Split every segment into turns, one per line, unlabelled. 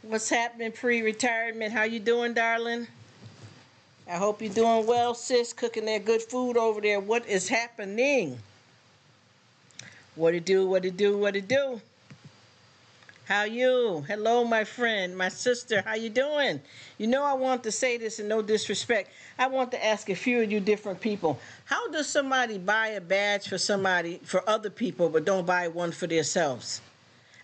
What's happening pre-retirement? How you doing, darling? I hope you're doing well, sis. Cooking that good food over there. What is happening? What it do, what it do, what it do? How you? Hello, my friend, my sister. How you doing? You know I want to say this in no disrespect. I want to ask a few of you different people. How does somebody buy a badge for other people, but don't buy one for themselves?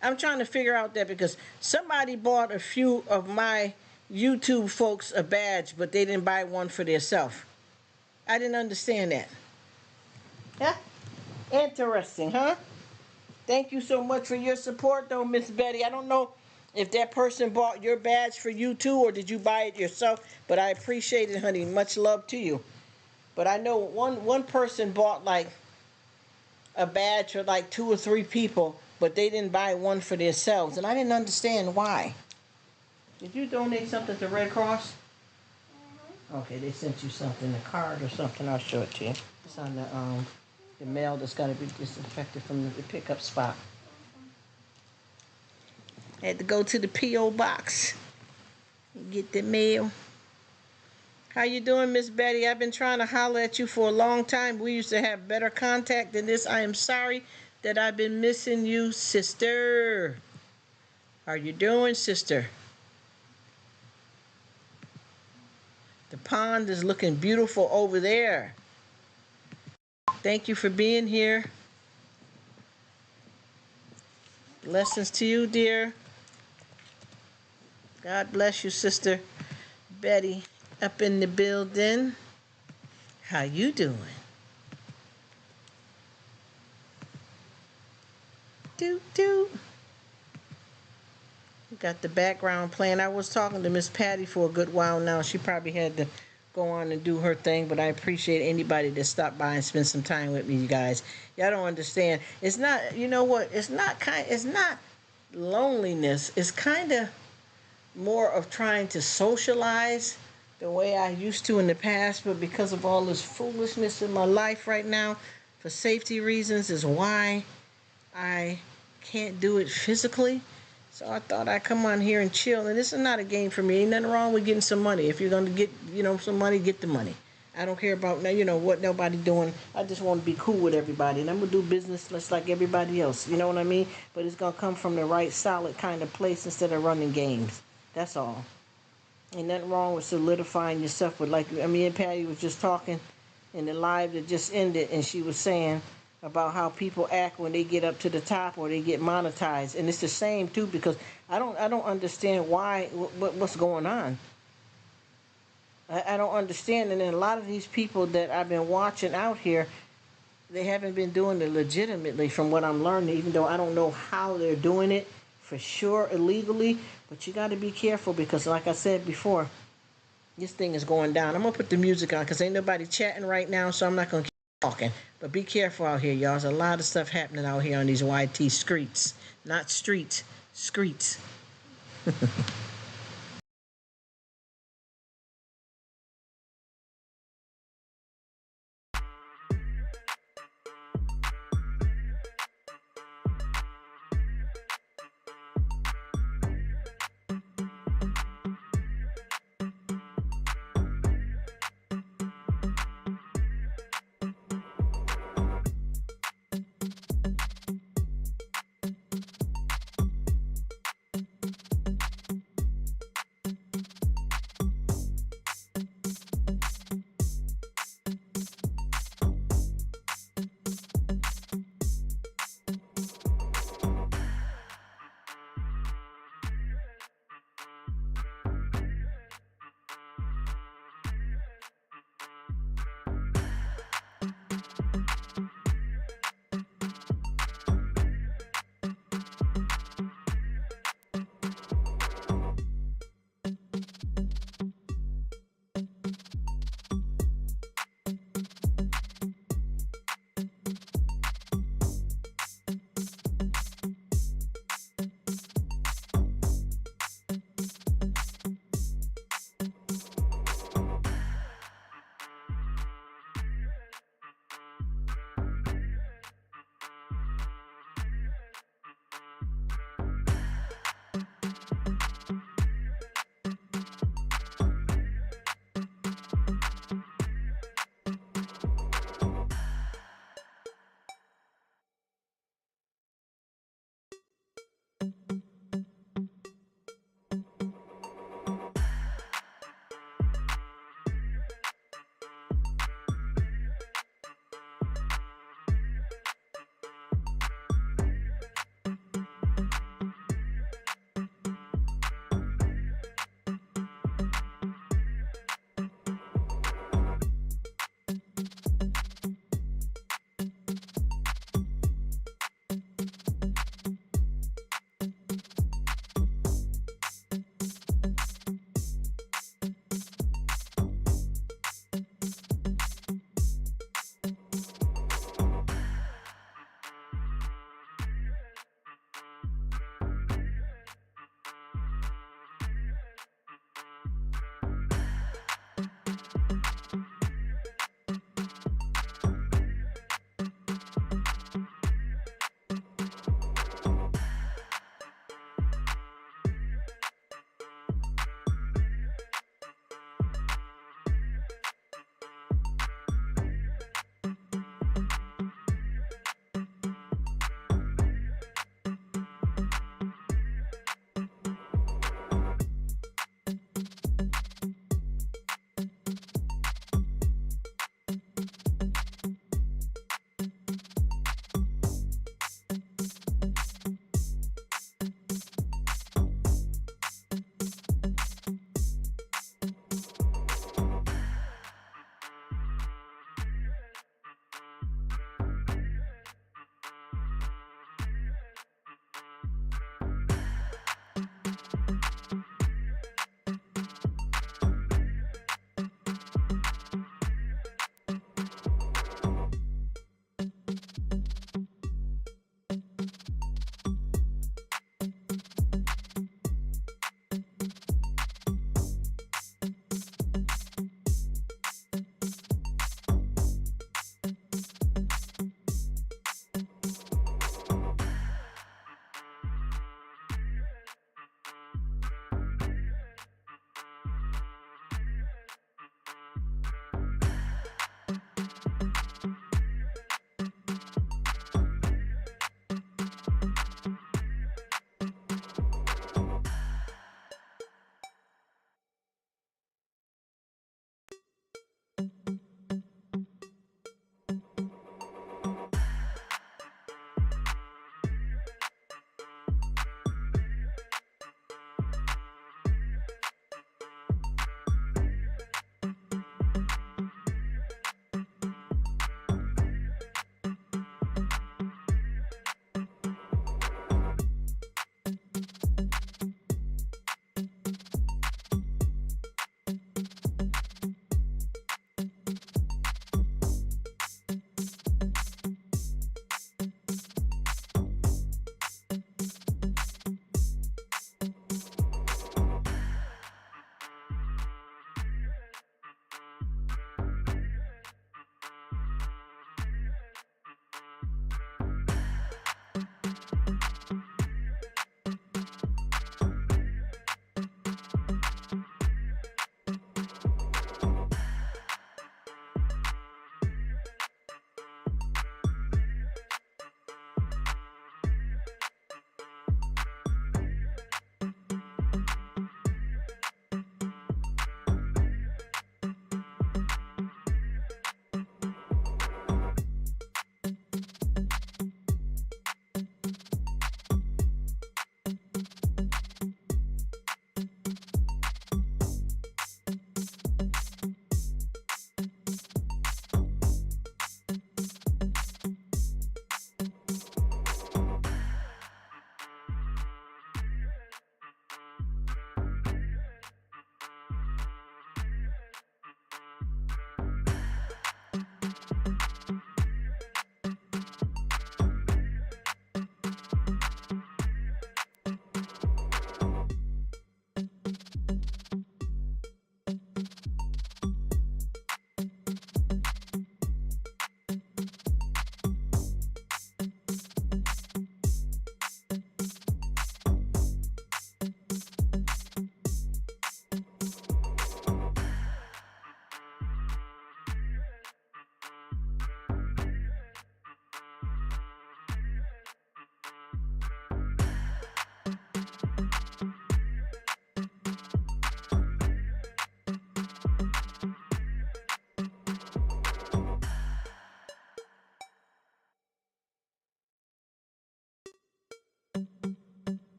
I'm trying to figure out that because somebody bought a few of my YouTube folks a badge, but they didn't buy one for themselves. I didn't understand that. Yeah? Interesting, huh? Thank you so much for your support, though, Miss Betty. I don't know if that person bought your badge for you, too, or did you buy it yourself, but I appreciate it, honey. Much love to you. But I know one person bought, like, a badge for, like, 2 or 3 people, but they didn't buy one for themselves, and I didn't understand why. Did you donate something to Red Cross? Okay, they sent you something, a card or something. I'll show it to you. It's on the mail that's got to be disinfected from the pickup spot. I had to go to the P.O. box and get the mail. How you doing, Miss Betty? I've been trying to holler at you for a long time. We used to have better contact than this. I am sorry that I've been missing you, sister. How you doing, sister? The pond is looking beautiful over there. Thank you for being here. Blessings to you, dear. God bless you, sister Betty. Up in the building. How you doing? Doot doot. Got the background playing. I was talking to Miss Patty for a good while now. She probably had to go on and do her thing, but I appreciate anybody that stopped by and spent some time with me, you guys. Y'all don't understand. It's not, you know what? It's not loneliness. It's kind of more of trying to socialize the way I used to in the past, but because of all this foolishness in my life right now, for safety reasons, is why I can't do it physically. So I thought I'd come on here and chill. And this is not a game for me. Ain't nothing wrong with getting some money. If you're going to get, some money, get the money. I don't care about, what nobody doing. I just want to be cool with everybody. And I'm going to do business just like everybody else. You know what I mean? But it's going to come from the right, solid kind of place instead of running games. That's all. Ain't nothing wrong with solidifying yourself with, me and Patty was just talking in the live that just ended, and she was saying about how people act when they get up to the top or they get monetized. And it's the same, too, because I don't understand what's going on. I don't understand. And then a lot of these people that I've been watching out here, they haven't been doing it legitimately from what I'm learning, even though I don't know how they're doing it for sure illegally. But you got to be careful because, like I said before, this thing is going down. I'm going to put the music on because ain't nobody chatting right now, so I'm not going to keep talking. But be careful out here, y'all. There's a lot of stuff happening out here on these YT streets. Not streets, streets.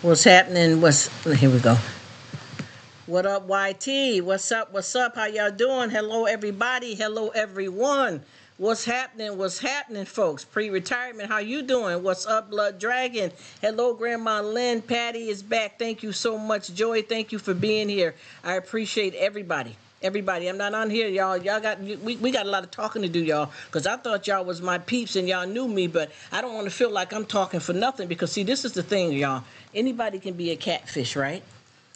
What's happening? Here we go. What up, YT? What's up? What's up? How y'all doing? Hello, everybody. Hello, everyone. What's happening? What's happening, folks? Pre-retirement, how you doing? What's up, Blood Dragon? Hello, Grandma Lynn. Patty is back. Thank you so much, Joy. Thank you for being here. I appreciate everybody. Everybody, I'm not on here, y'all. We got a lot of talking to do, y'all, because I thought y'all was my peeps and y'all knew me, but I don't want to feel like I'm talking for nothing because, see, this is the thing, y'all. Anybody can be a catfish, right?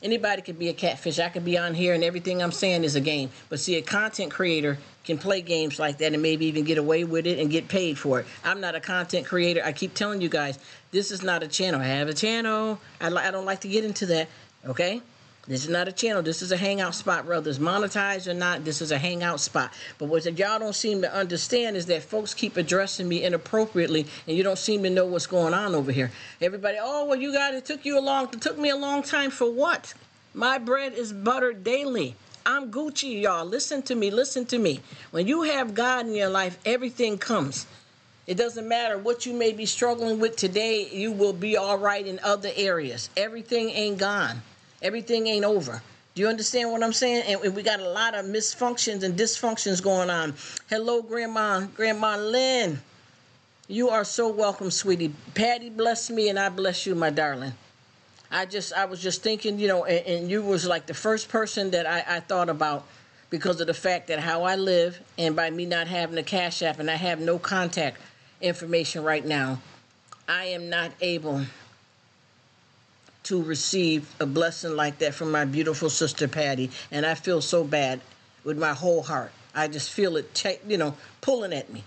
Anybody can be a catfish. I could be on here and everything I'm saying is a game. But see, a content creator can play games like that and maybe even get away with it and get paid for it. I'm not a content creator. I keep telling you guys, this is not a channel. I have a channel. I don't like to get into that, okay? This is not a channel. This is a hangout spot, whether it's monetized or not. This is a hangout spot. But what y'all don't seem to understand is that folks keep addressing me inappropriately, and you don't seem to know what's going on over here. Everybody, oh, well, you got it. Took me a long time for what? My bread is buttered daily. I'm Gucci, y'all. Listen to me. Listen to me. When you have God in your life, everything comes. It doesn't matter what you may be struggling with today. You will be all right in other areas. Everything ain't gone. Everything ain't over. Do you understand what I'm saying? And we got a lot of misfunctions and dysfunctions going on. Hello, Grandma Lynn. You are so welcome, sweetie. Patty bless me and I bless you, my darling. I was just thinking, you know, and you was like the first person that I thought about because of the fact that how I live and by me not having a Cash App and I have no contact information right now, I am not able to receive a blessing like that from my beautiful sister Patty, and I feel so bad with my whole heart. I just feel it, pulling at me,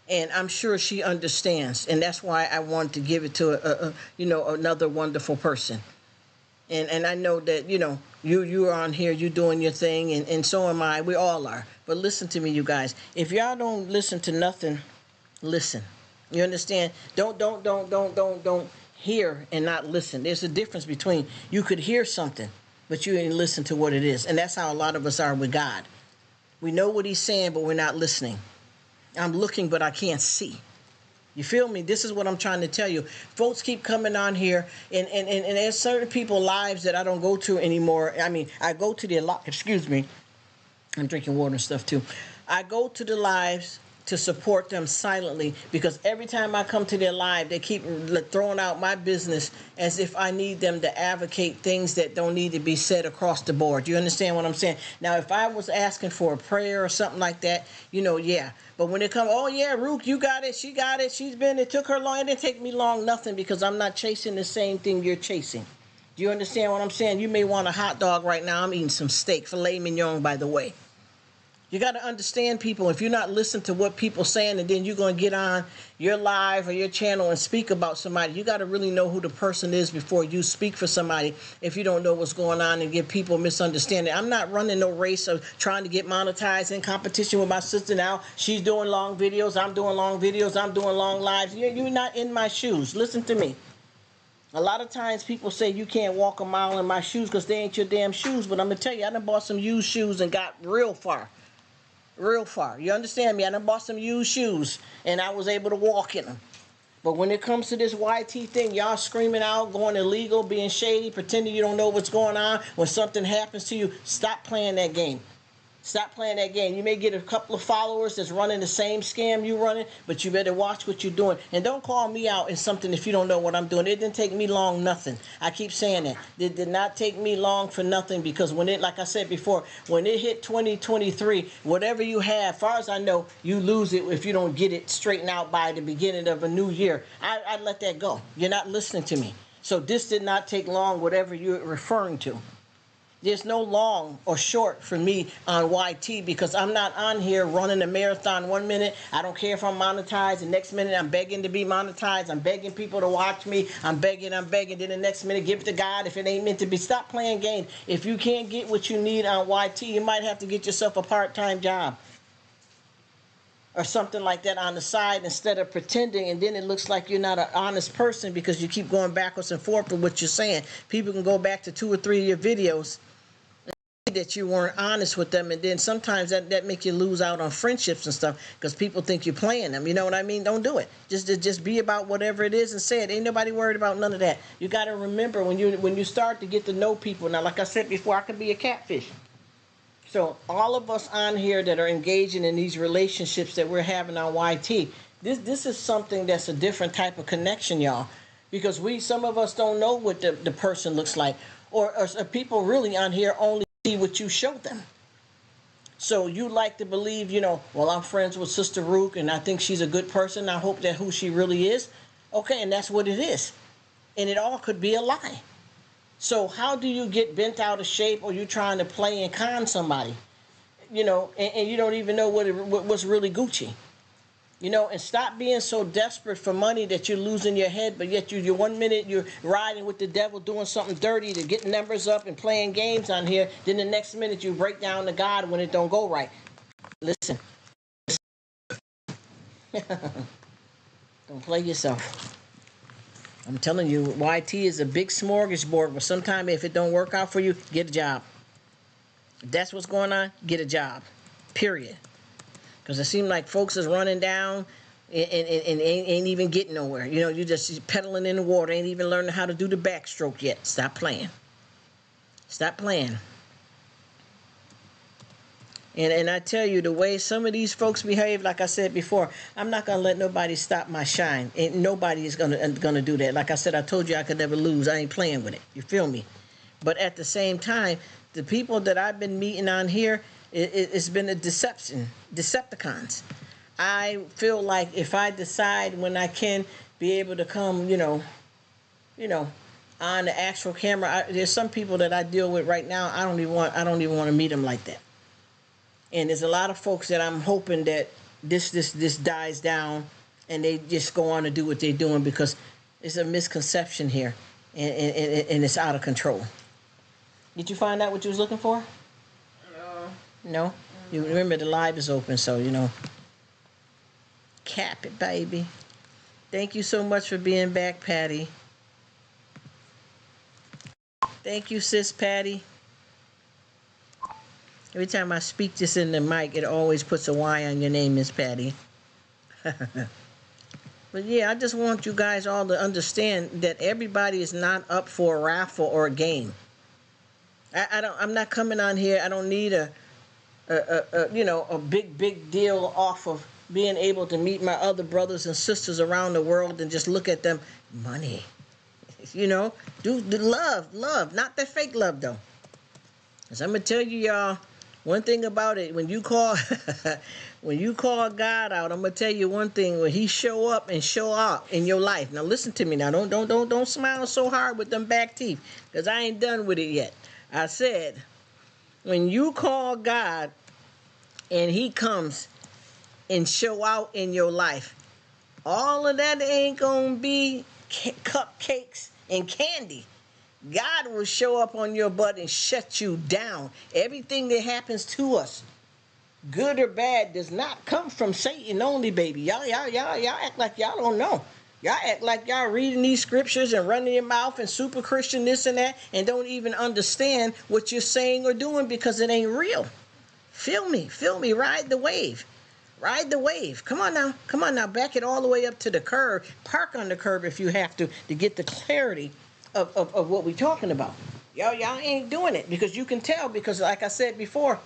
and I'm sure she understands, and that's why I wanted to give it to another wonderful person. And I know that you are on here, you doing your thing, and so am I. We all are. But listen to me, you guys. If y'all don't listen to nothing, listen. You understand? Don't hear and not listen. There's a difference between you could hear something, but you didn't listen to what it is. And that's how a lot of us are with God. We know what he's saying, but we're not listening. I'm looking, but I can't see. You feel me? This is what I'm trying to tell you. Folks keep coming on here, and there's certain people's lives that I don't go to anymore. I mean, I go to their lives. Excuse me. I'm drinking water and stuff, too. I go to the lives to support them silently because every time I come to their live, they keep throwing out my business as if I need them to advocate things that don't need to be said across the board. You understand what I'm saying? Now, if I was asking for a prayer or something like that, yeah. But when it comes, oh yeah, Rruk, you got it, she got it, it took her long, it didn't take me long, nothing, because I'm not chasing the same thing you're chasing. Do you understand what I'm saying? You may want a hot dog right now. I'm eating some steak, filet mignon, by the way. You got to understand, people, if you're not listening to what people saying and then you're going to get on your live or your channel and speak about somebody, you got to really know who the person is before you speak for somebody if you don't know what's going on and give people misunderstanding. I'm not running no race of trying to get monetized in competition with my sister now. She's doing long videos. I'm doing long videos. I'm doing long lives. You're not in my shoes. Listen to me. A lot of times people say you can't walk a mile in my shoes because they ain't your damn shoes. But I'm going to tell you, I done bought some used shoes and got real far. Real far. You understand me? I done bought some used shoes and I was able to walk in them. But when it comes to this YT thing, y'all screaming out, going illegal, being shady, pretending you don't know what's going on. When something happens to you, stop playing that game. Stop playing that game. You may get a couple of followers that's running the same scam you running, but you better watch what you're doing. And don't call me out in something if you don't know what I'm doing. It didn't take me long, nothing. I keep saying that. It did not take me long for nothing because when it, like I said before, when it hit 2023, whatever you have, as far as I know, you lose it if you don't get it straightened out by the beginning of a new year. I let that go. You're not listening to me. So this did not take long, whatever you're referring to. There's no long or short for me on YT because I'm not on here running a marathon 1 minute. I don't care if I'm monetized. The next minute I'm begging to be monetized. I'm begging people to watch me. I'm begging. Then the next minute give it to God if it ain't meant to be. Stop playing games. If you can't get what you need on YT, you might have to get yourself a part-time job or something like that on the side instead of pretending, and then it looks like you're not an honest person because you keep going backwards and forth with what you're saying. People can go back to 2 or 3 of your videos that you weren't honest with them, and then sometimes that make you lose out on friendships and stuff because people think you're playing them. You know what I mean? Don't do it. Just be about whatever it is and say it. Ain't nobody worried about none of that. You got to remember when you start to get to know people. Now, like I said before, I could be a catfish. So all of us on here that are engaging in these relationships that we're having on YT, this is something that's a different type of connection, y'all, because some of us don't know what the person looks like, or people really on here only see what you show them. So you like to believe, well, I'm friends with Sister Rruk, and I think she's a good person. I hope that who she really is. Okay, and that's what it is. And it all could be a lie. So how do you get bent out of shape, or you trying to play and con somebody, and you don't even know what's really Gucci, and stop being so desperate for money that you're losing your head, but yet you 1 minute you're riding with the devil doing something dirty to get numbers up and playing games on here, then the next minute you break down to God when it don't go right. Listen. Don't play yourself. I'm telling you, YT is a big smorgasbord, but sometimes if it don't work out for you, get a job. If that's what's going on, get a job. Period. Because it seems like folks is running down and ain't even getting nowhere. You just pedaling in the water, ain't even learning how to do the backstroke yet. Stop playing. Stop playing. And I tell you, the way some of these folks behave, like I said before, I'm not going to let nobody stop my shine. And nobody is gonna do that. Like I said, I told you I could never lose. I ain't playing with it. You feel me? But at the same time, the people that I've been meeting on here, it's been a Decepticons. I feel like if I decide when I can be able to come, on the actual camera, there's some people that I deal with right now. I don't even want to meet them like that. And there's a lot of folks that I'm hoping that this dies down and they just go on to do what they're doing, because it's a misconception here and it's out of control. Did you find out what you was looking for? No? You remember the live is open, so, cap it, baby. Thank you so much for being back, Patty. Thank you, sis Patty. Every time I speak this in the mic, it always puts a Y on your name, Miss Patty. But yeah, I just want you guys all to understand that everybody is not up for a raffle or a game. I'm not coming on here. I don't need a big deal off of being able to meet my other brothers and sisters around the world and just look at them. Money. Do the love, not the fake love though. Because I'm gonna tell you, y'all, one thing about it, when you call God out, I'm gonna tell you one thing: when He show up and show out in your life. Now listen to me. Now don't smile so hard with them back teeth, because I ain't done with it yet. I said, when you call God and He comes and show out in your life, all of that ain't gonna be cupcakes and candy. God will show up on your butt and shut you down. Everything that happens to us, good or bad, does not come from Satan only, baby. Y'all act like y'all don't know. Y'all act like y'all reading these scriptures and running your mouth and super Christian this and that, and don't even understand what you're saying or doing because it ain't real. Feel me, ride the wave. Ride the wave. Come on now, back it all the way up to the curb. Park on the curb if you have to get the clarity of what we're talking about. Y'all ain't doing it, because you can tell, because like I said before,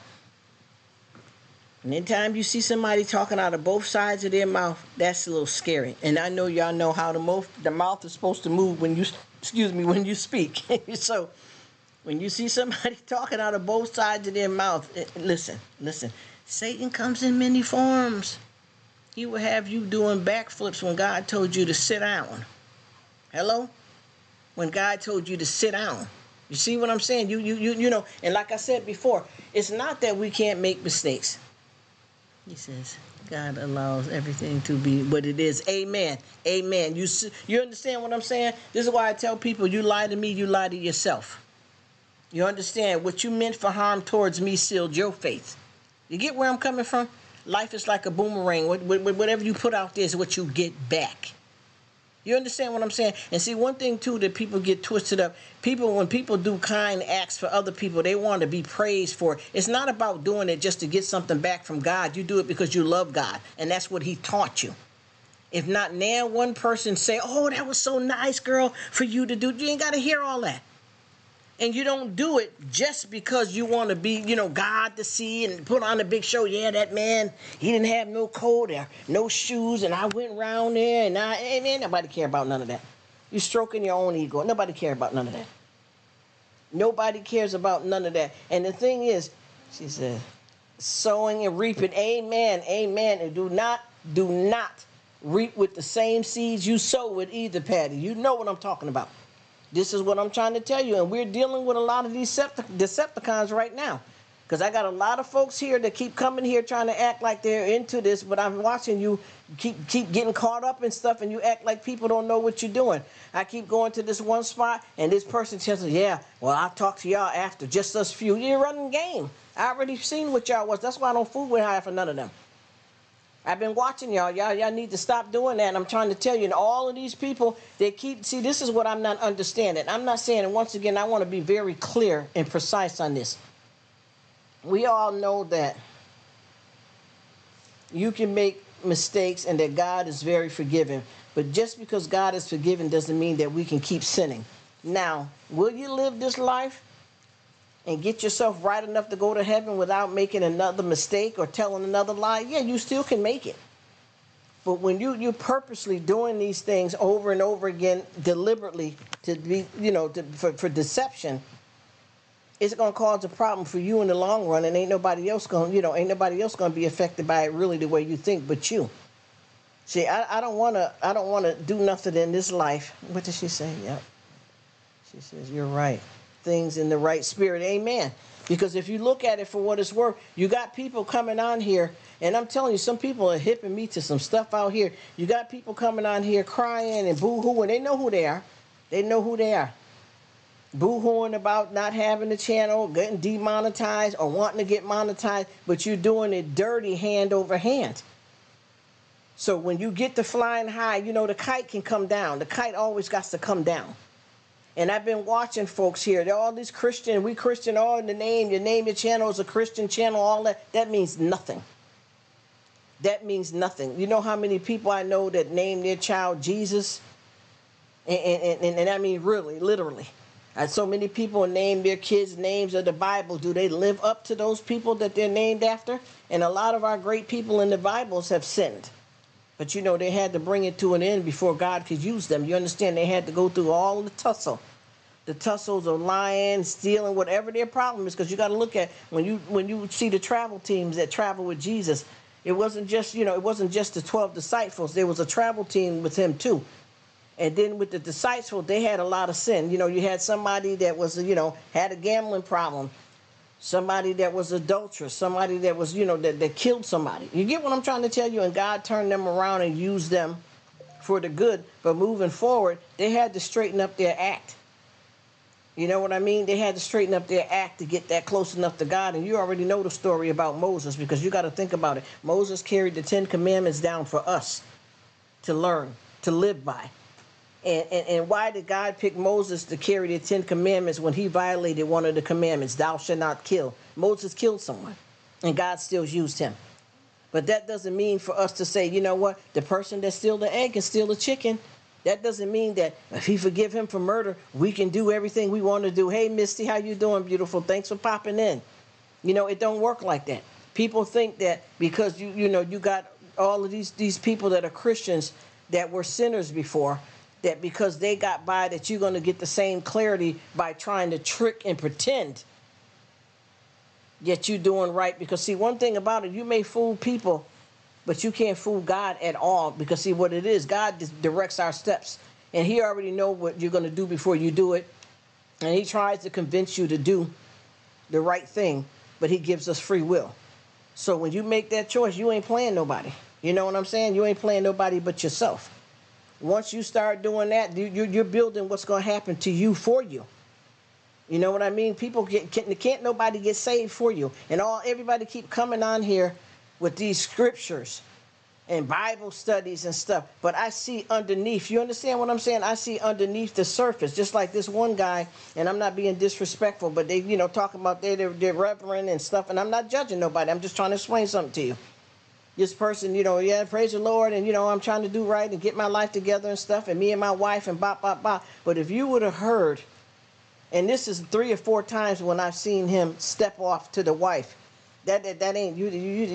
anytime you see somebody talking out of both sides of their mouth, that's a little scary. And I know y'all know how the mouth is supposed to move when you speak. So when you see somebody talking out of both sides of their mouth, listen. Satan comes in many forms. He will have you doing backflips when God told you to sit down. Hello? When God told you to sit down. You see what I'm saying? You know, and like I said before, it's not that we can't make mistakes. He says God allows everything to be what it is. Amen. You understand what I'm saying? This is why I tell people, you lie to me, you lie to yourself. You understand? What you meant for harm towards me sealed your faith. You get where I'm coming from? Life is like a boomerang. Whatever you put out there is what you get back. You understand what I'm saying? And see, one thing too that people get twisted up. When people do kind acts for other people, they want to be praised for it. It's not about doing it just to get something back from God. You do it because you love God, and that's what He taught you. If not now, one person say, "Oh, that was so nice, girl, for you to do." You ain't got to hear all that. And you don't do it just because you want to be, God to see and put on a big show. Yeah, that man, he didn't have no coat or no shoes, and I went around there, and man, nobody care about none of that. You stroking your own ego. Nobody care about none of that. Nobody cares about none of that. And the thing is, she said, sowing and reaping. Amen, amen. And do not reap with the same seeds you sow with either, Patty. You know what I'm talking about. This is what I'm trying to tell you. And we're dealing with a lot of these Decepticons right now. Because I got a lot of folks here that keep coming here trying to act like they're into this, but I'm watching you keep getting caught up in stuff, and you act like people don't know what you're doing. I keep going to this one spot, and this person tells me, yeah, well, I'll talk to y'all after, just us few. You're running game. I already seen what y'all was. That's why I don't fool with half of none of them. I've been watching y'all. Y'all need to stop doing that. And I'm trying to tell you, and all of these people, see, this is what I'm not understanding. I'm not saying, and once again, I want to be very clear and precise on this. We all know that you can make mistakes and that God is very forgiving. But just because God is forgiving doesn't mean that we can keep sinning. Now, will you live this life and get yourself right enough to go to heaven without making another mistake or telling another lie? Yeah, you still can make it. But when you're purposely doing these things over and over again, deliberately, to be, for deception, it's going to cause a problem for you in the long run, and ain't nobody else going to be affected by it really the way you think, but you. See, I don't want to do nothing in this life. What did she say? Yep. She says, you're right. Things in the right spirit. Amen. Because if you look at it for what it's worth, you got people coming on here, and I'm telling you, some people are hipping me to some stuff out here. You got people coming on here crying and boo-hooing. They know who they are. They know who they are. Boo-hooing about not having the channel, getting demonetized, or wanting to get monetized, but you're doing it dirty, hand over hand. So when you get to flying high, the kite can come down. The kite always got to come down. And I've been watching folks here. They're all these Christian, we Christian, all in the name. You name your channel as a Christian channel, all that. That means nothing. That means nothing. You know how many people I know that name their child Jesus? And I mean really, literally. And so many people name their kids names of the Bible. Do they live up to those people that they're named after? And a lot of our great people in the Bibles have sinned. But they had to bring it to an end before God could use them. You understand? They had to go through all the tussle. The tussles of lying, stealing, whatever their problem is. Because you got to look at, when you see the travel teams that travel with Jesus, it wasn't just, the 12 disciples. There was a travel team with him too. And then with the disciples, they had a lot of sin. You had somebody that was, had a gambling problem. Somebody that was adulterous. Somebody that was, that killed somebody. You get what I'm trying to tell you? And God turned them around and used them for the good. But moving forward, they had to straighten up their act. You know what I mean? They had to straighten up their act to get that close enough to God. And you already know the story about Moses, because you got to think about it. Moses carried the 10 Commandments down for us to learn, to live by. And why did God pick Moses to carry the 10 Commandments when he violated one of the commandments? Thou shalt not kill. Moses killed someone, and God still used him. But that doesn't mean for us to say, you know what, the person that steals the egg can steal the chicken. That doesn't mean that if he forgive him for murder, we can do everything we want to do. Hey, Misty, how you doing, beautiful? Thanks for popping in. It don't work like that. People think that because you got all of these people that are Christians that were sinners before, that because they got by that you're going to get the same clarity by trying to trick and pretend yet you're doing right. Because see, one thing about it, you may fool people, but you can't fool God at all. Because see, what it is, God directs our steps, and he already know what you're going to do before you do it. And he tries to convince you to do the right thing, but he gives us free will. So when you make that choice, you ain't playing nobody. You know what I'm saying? You ain't playing nobody but yourself. Once you start doing that, you're building what's going to happen to you for you. You know what I mean? People can't nobody get saved for you. And everybody keep coming on here with these scriptures and Bible studies and stuff. But I see underneath. You understand what I'm saying? I see underneath the surface, just like this one guy. And I'm not being disrespectful, but they, talking about they're reverend and stuff. And I'm not judging nobody. I'm just trying to explain something to you. This person, yeah, praise the Lord, and I'm trying to do right and get my life together and stuff, and me and my wife and bop bop bop. But if you would have heard, and this is 3 or 4 times when I've seen him step off to the wife, that ain't you. You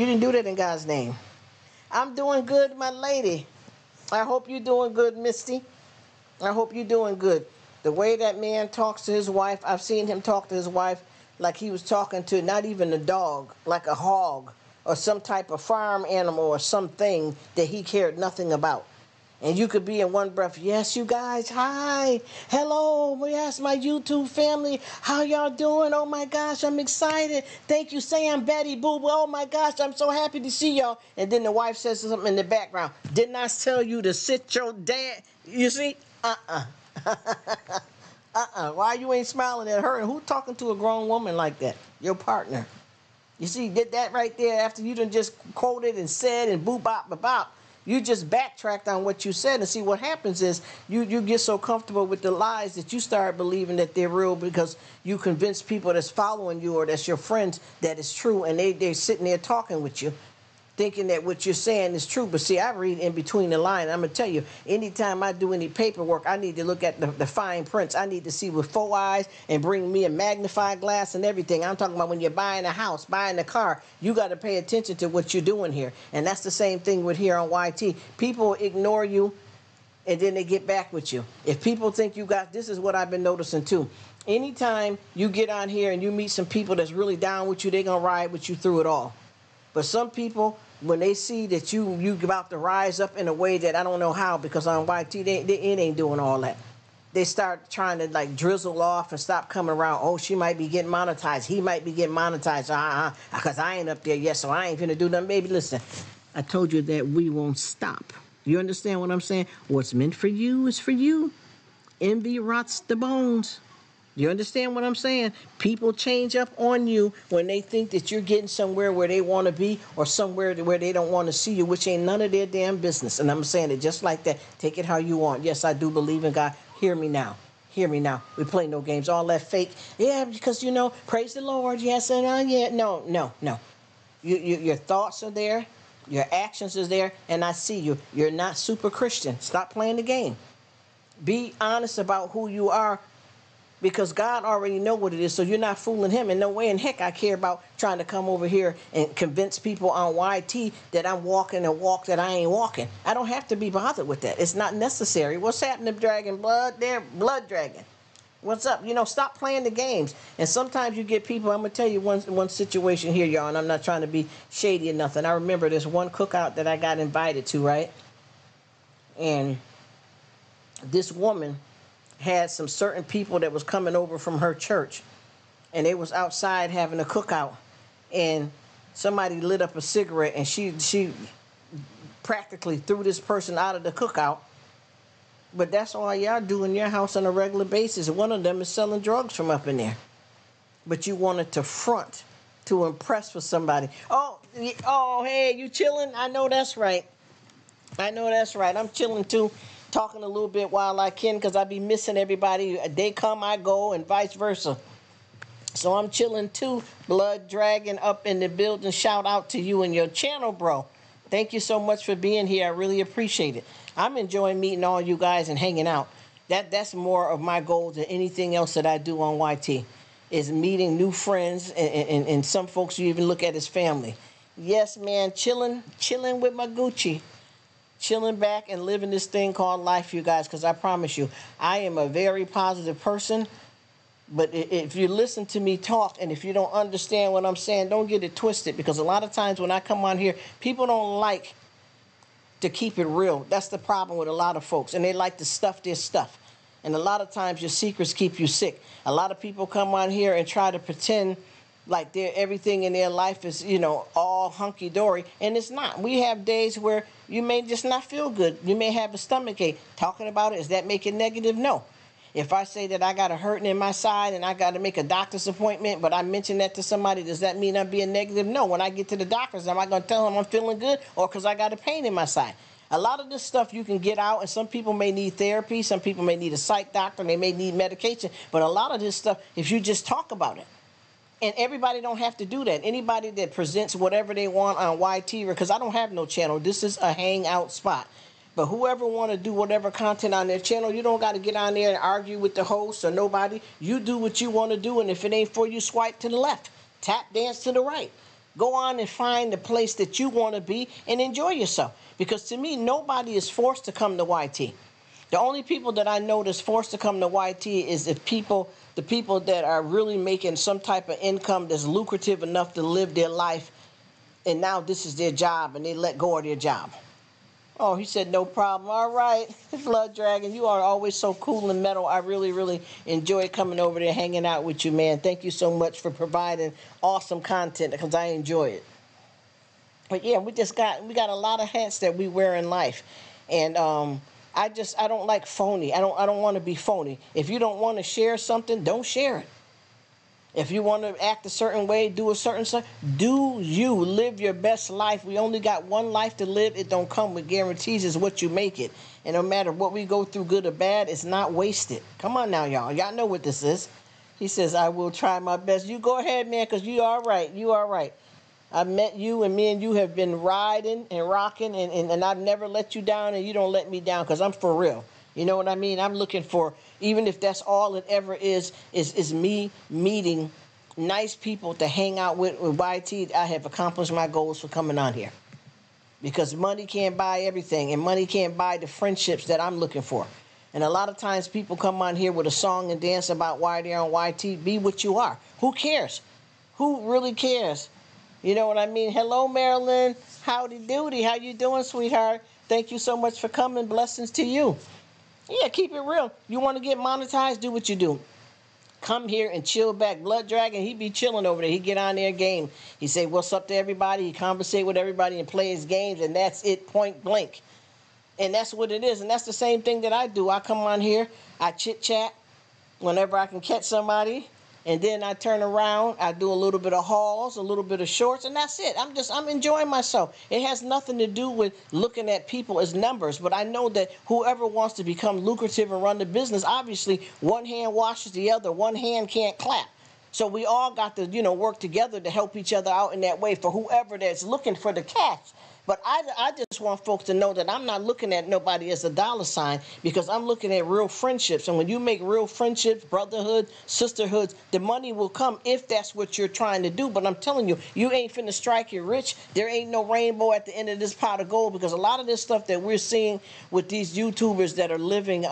didn't do that in God's name. I'm doing good, my lady. I hope you're doing good, Misty. I hope you're doing good. The way that man talks to his wife, I've seen him talk to his wife like he was talking to not even a dog, like a hog or some type of farm animal or something that he cared nothing about. And you could be in one breath, yes, you guys, hi, hello, yes, my YouTube family, how y'all doing? Oh my gosh, I'm excited. Thank you, Sam, Betty, Boo Boo. Oh my gosh, I'm so happy to see y'all. And then the wife says something in the background. Didn't I tell you to sit your dad? You see? Why you ain't smiling at her? And who talking to a grown woman like that? Your partner. You see, did that right there after you done just quoted and said and boo bop bop bop. You just backtracked on what you said, and see what happens is you get so comfortable with the lies that you start believing that they're real because you convince people that's following you or that's your friends that it's true, and they're sitting there talking with you, thinking that what you're saying is true. But see, I read in between the line. I'm going to tell you, anytime I do any paperwork, I need to look at the fine prints. I need to see with 4 eyes and bring me a magnifying glass and everything. I'm talking about when you're buying a house, buying a car, you got to pay attention to what you're doing here. And that's the same thing with here on YT. People ignore you, and then they get back with you. If people think you got, this is what I've been noticing too. Anytime you get on here and you meet some people that's really down with you, they're going to ride with you through it all. But some people, when they see that you about to rise up in a way that I don't know how, because on YT, it ain't doing all that. They start trying to like drizzle off and stop coming around. Oh, she might be getting monetized. He might be getting monetized. Because I ain't up there yet, so I ain't finna do nothing. Baby, listen, I told you that we won't stop. You understand what I'm saying? What's meant for you is for you. Envy rots the bones. You understand what I'm saying? People change up on you when they think that you're getting somewhere where they want to be or somewhere where they don't want to see you, which ain't none of their damn business. And I'm saying it just like that. Take it how you want. Yes, I do believe in God. Hear me now. Hear me now. We play no games. All that fake. Yeah, because, praise the Lord. Yes, and yeah. No. Your thoughts are there. Your actions is there. And I see you. You're not super Christian. Stop playing the game. Be honest about who you are. Because God already know what it is, so you're not fooling him. In no way in heck I care about trying to come over here and convince people on YT that I'm walking a walk that I ain't walking. I don't have to be bothered with that. It's not necessary. What's happening, Dragon Blood? There, Blood Dragon. What's up? Stop playing the games. And sometimes you get people, I'm going to tell you one situation here, y'all, and I'm not trying to be shady or nothing. I remember this one cookout that I got invited to, right? And this woman had some certain people that was coming over from her church, and they was outside having a cookout, and somebody lit up a cigarette, and she practically threw this person out of the cookout. But that's all y'all do in your house on a regular basis. One of them is selling drugs from up in there. But you wanted to front to impress with somebody. Oh, hey, you chilling? I know that's right. I'm chilling too. Talking a little bit while I can, because I be missing everybody. They come, I go, and vice versa. So I'm chilling too. Blood Dragon up in the building. Shout out to you and your channel, bro. Thank you so much for being here. I really appreciate it. I'm enjoying meeting all you guys and hanging out. That's more of my goal than anything else that I do on YT, is meeting new friends, and some folks you even look at as family. Yes, man, chilling with my Gucci. Chilling back and living this thing called life, you guys, because I promise you, I am a very positive person. But if you listen to me talk, and if you don't understand what I'm saying, don't get it twisted, because a lot of times when I come on here, people don't like to keep it real. That's the problem with a lot of folks, and they like to stuff their stuff. And a lot of times your secrets keep you sick. A lot of people come on here and try to pretend like everything in their life is, all hunky-dory, and it's not. We have days where you may just not feel good. You may have a stomach ache. Talking about it, does that make it negative? No. If I say that I got a hurting in my side and I got to make a doctor's appointment, but I mention that to somebody, does that mean I'm being negative? No. When I get to the doctors, am I going to tell them I'm feeling good or because I got a pain in my side? A lot of this stuff you can get out, and some people may need therapy, some people may need a psych doctor, they may need medication, but a lot of this stuff, if you just talk about it, and everybody don't have to do that. Anybody that presents whatever they want on YT, because I don't have no channel, this is a hangout spot. But whoever want to do whatever content on their channel, you don't got to get on there and argue with the host or nobody. You do what you want to do, and if it ain't for you, swipe to the left. Tap dance to the right. Go on and find the place that you want to be and enjoy yourself. Because to me, nobody is forced to come to YT. The only people that I know that's forced to come to YT is the people that are really making some type of income that's lucrative enough to live their life, and now this is their job, and they let go of their job. Oh, he said no problem. All right, Blood Dragon, you are always so cool and metal. I really, really enjoy coming over there, hanging out with you, man. Thank you so much for providing awesome content because I enjoy it. But yeah, we got a lot of hats that we wear in life, and I don't like phony. I don't want to be phony. If you don't want to share something, don't share it. If you want to act a certain way, do a certain stuff, do you. Live your best life. We only got one life to live. It don't come with guarantees. It's what you make it. And no matter what we go through, good or bad, it's not wasted. Come on now, y'all. Y'all know what this is. He says, I will try my best. You go ahead, man, because you are right. You are right. I met you, and me and you have been riding and rocking, and I've never let you down, and you don't let me down because I'm for real. You know what I mean? I'm looking for, even if that's all it ever is me meeting nice people to hang out with YT. I have accomplished my goals for coming on here. Because money can't buy everything, and money can't buy the friendships that I'm looking for. And a lot of times people come on here with a song and dance about why they're on YT. Be what you are. Who cares? Who really cares? You know what I mean? Hello, Marilyn. Howdy doody. How you doing, sweetheart? Thank you so much for coming. Blessings to you. Yeah, keep it real. You want to get monetized? Do what you do. Come here and chill back. Blood Dragon, he be chilling over there. He get on there game. He say what's up to everybody. He conversate with everybody and play his games, and that's it, point blank. And that's what it is. And that's the same thing that I do. I come on here, I chit chat whenever I can catch somebody. And then I turn around, I do a little bit of hauls, a little bit of shorts, and that's it. I'm enjoying myself. It has nothing to do with looking at people as numbers, but I know that whoever wants to become lucrative and run the business, obviously one hand washes the other, one hand can't clap. So we all got to, work together to help each other out in that way for whoever that's looking for the cash. But I just want folks to know that I'm not looking at nobody as a dollar sign, because I'm looking at real friendships. And when you make real friendships, brotherhood, sisterhoods, the money will come if that's what you're trying to do. But I'm telling you, you ain't finna strike it rich. There ain't no rainbow at the end of this pot of gold, because a lot of this stuff that we're seeing with these YouTubers that are living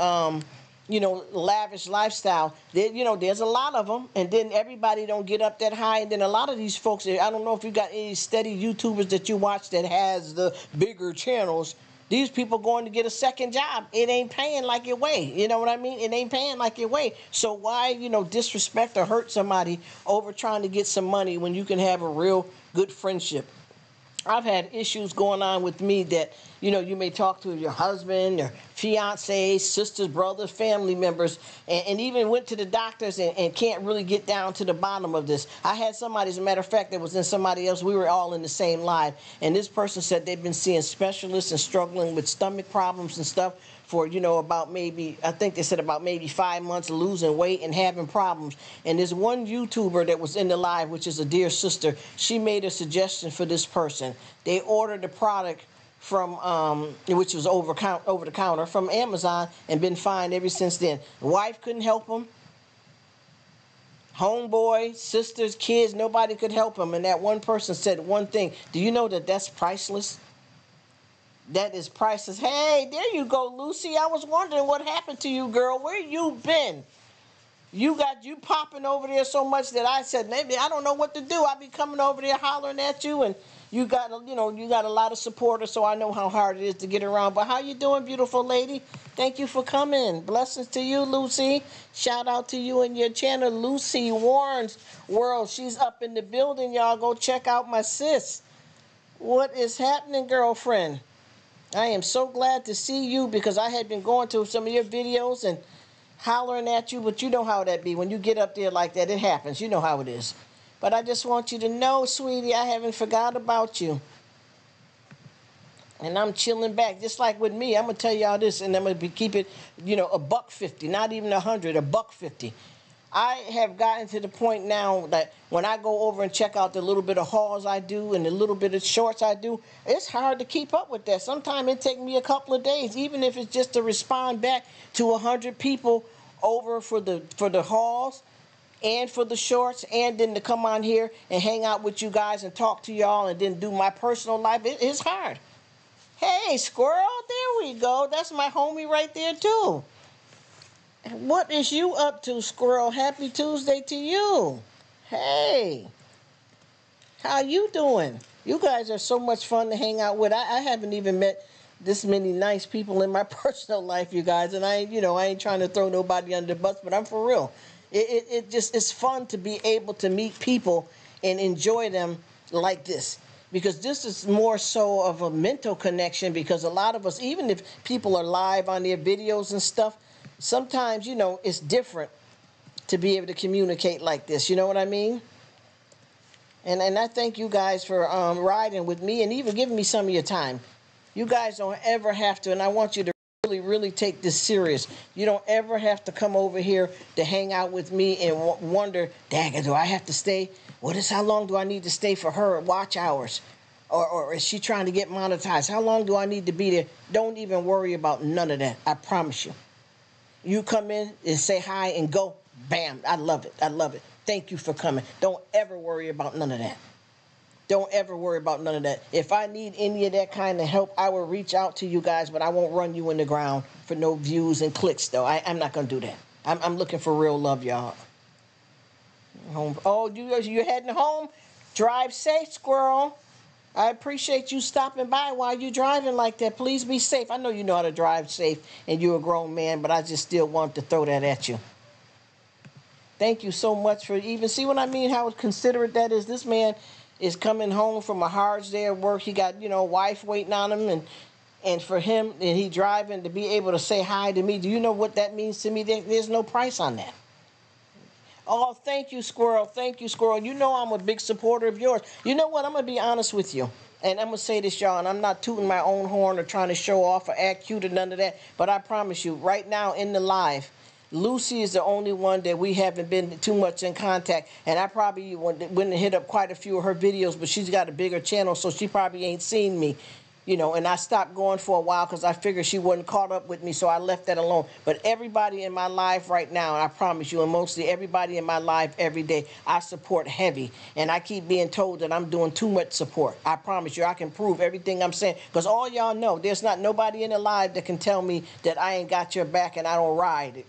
lavish lifestyle, there's a lot of them, and then everybody don't get up that high. And then a lot of these folks, I don't know if you got any steady YouTubers that you watch that has the bigger channels. These people going to get a second job. It ain't paying like it weigh. You know what I mean? It ain't paying like it weigh. So why, disrespect or hurt somebody over trying to get some money when you can have a real good friendship? I've had issues going on with me that, you may talk to your husband or fiance, sisters, brothers, family members, and even went to the doctors and can't really get down to the bottom of this. I had somebody, as a matter of fact, that was in somebody else. We were all in the same live. And this person said they've been seeing specialists and struggling with stomach problems and stuff for, about maybe 5 months, losing weight and having problems. And there's one YouTuber that was in the live, which is a dear sister. She made a suggestion for this person. They ordered the product from, which was over the counter from Amazon, and been fine ever since then. The wife couldn't help them. Homeboy, sisters, kids, nobody could help them. And that one person said one thing. Do you know that that's priceless? That is priceless. Hey, there you go, Lucy. I was wondering what happened to you, girl. Where you been? You popping over there so much that I said, maybe I don't know what to do. I be coming over there hollering at you, and you got a lot of supporters, so I know how hard it is to get around. But how you doing, beautiful lady? Thank you for coming. Blessings to you, Lucy. Shout out to you and your channel, Lucy Warren's World. She's up in the building, y'all. Go check out my sis. What is happening, girlfriend? I am so glad to see you, because I had been going to some of your videos, and hollering at you, but you know how that be. When you get up there like that, it happens. You know how it is. But I just want you to know, sweetie, I haven't forgot about you. And I'm chilling back, just like with me. I'm gonna tell y'all this, and I'm gonna keep it, $1.50, not even 100, $1.50. I have gotten to the point now that when I go over and check out the little bit of hauls I do and the little bit of shorts I do, it's hard to keep up with that. Sometimes it takes me a couple of days, even if it's just to respond back to 100 people over for the hauls and for the shorts, and then to come on here and hang out with you guys and talk to y'all and then do my personal life. It's hard. Hey, squirrel, there we go. That's my homie right there, too. What is you up to, squirrel? Happy Tuesday to you. Hey, how you doing? You guys are so much fun to hang out with. I haven't even met this many nice people in my personal life, you guys, and I ain't trying to throw nobody under the bus, but I'm for real. It's fun to be able to meet people and enjoy them like this. Because this is more so of a mental connection, because a lot of us, even if people are live on their videos and stuff, sometimes, it's different to be able to communicate like this. You know what I mean? And I thank you guys for riding with me and even giving me some of your time. You guys don't ever have to, and I want you to really, really take this serious. You don't ever have to come over here to hang out with me and wonder, dagger, do I have to stay? How long do I need to stay for her watch hours? Or is she trying to get monetized? How long do I need to be there? Don't even worry about none of that. I promise you. You come in and say hi and go. Bam. I love it. I love it. Thank you for coming. Don't ever worry about none of that. Don't ever worry about none of that. If I need any of that kind of help, I will reach out to you guys, but I won't run you in the ground for no views and clicks, though. I'm not going to do that. I'm looking for real love, y'all. Home. Oh, you're heading home? Drive safe, squirrel. I appreciate you stopping by while you're driving like that. Please be safe. I know you know how to drive safe and you're a grown man, but I just still want to throw that at you. Thank you so much for even, see what I mean, how considerate that is. This man is coming home from a hard day of work. He got, wife waiting on him, and for him, and he driving to be able to say hi to me. Do you know what that means to me? There's no price on that. Oh, thank you, Squirrel. Thank you, Squirrel. You know I'm a big supporter of yours. You know what? I'm going to be honest with you. And I'm going to say this, y'all, and I'm not tooting my own horn or trying to show off or act cute or none of that. But I promise you, right now in the live, Lucy is the only one that we haven't been too much in contact. And I probably went and hit up quite a few of her videos, but she's got a bigger channel, so she probably ain't seen me. And I stopped going for a while because I figured she wasn't caught up with me, so I left that alone. But everybody in my life right now, and I promise you, and mostly everybody in my life every day, I support heavy. And I keep being told that I'm doing too much support. I promise you, I can prove everything I'm saying. Because all y'all know, there's not nobody in the live that can tell me that I ain't got your back and I don't ride.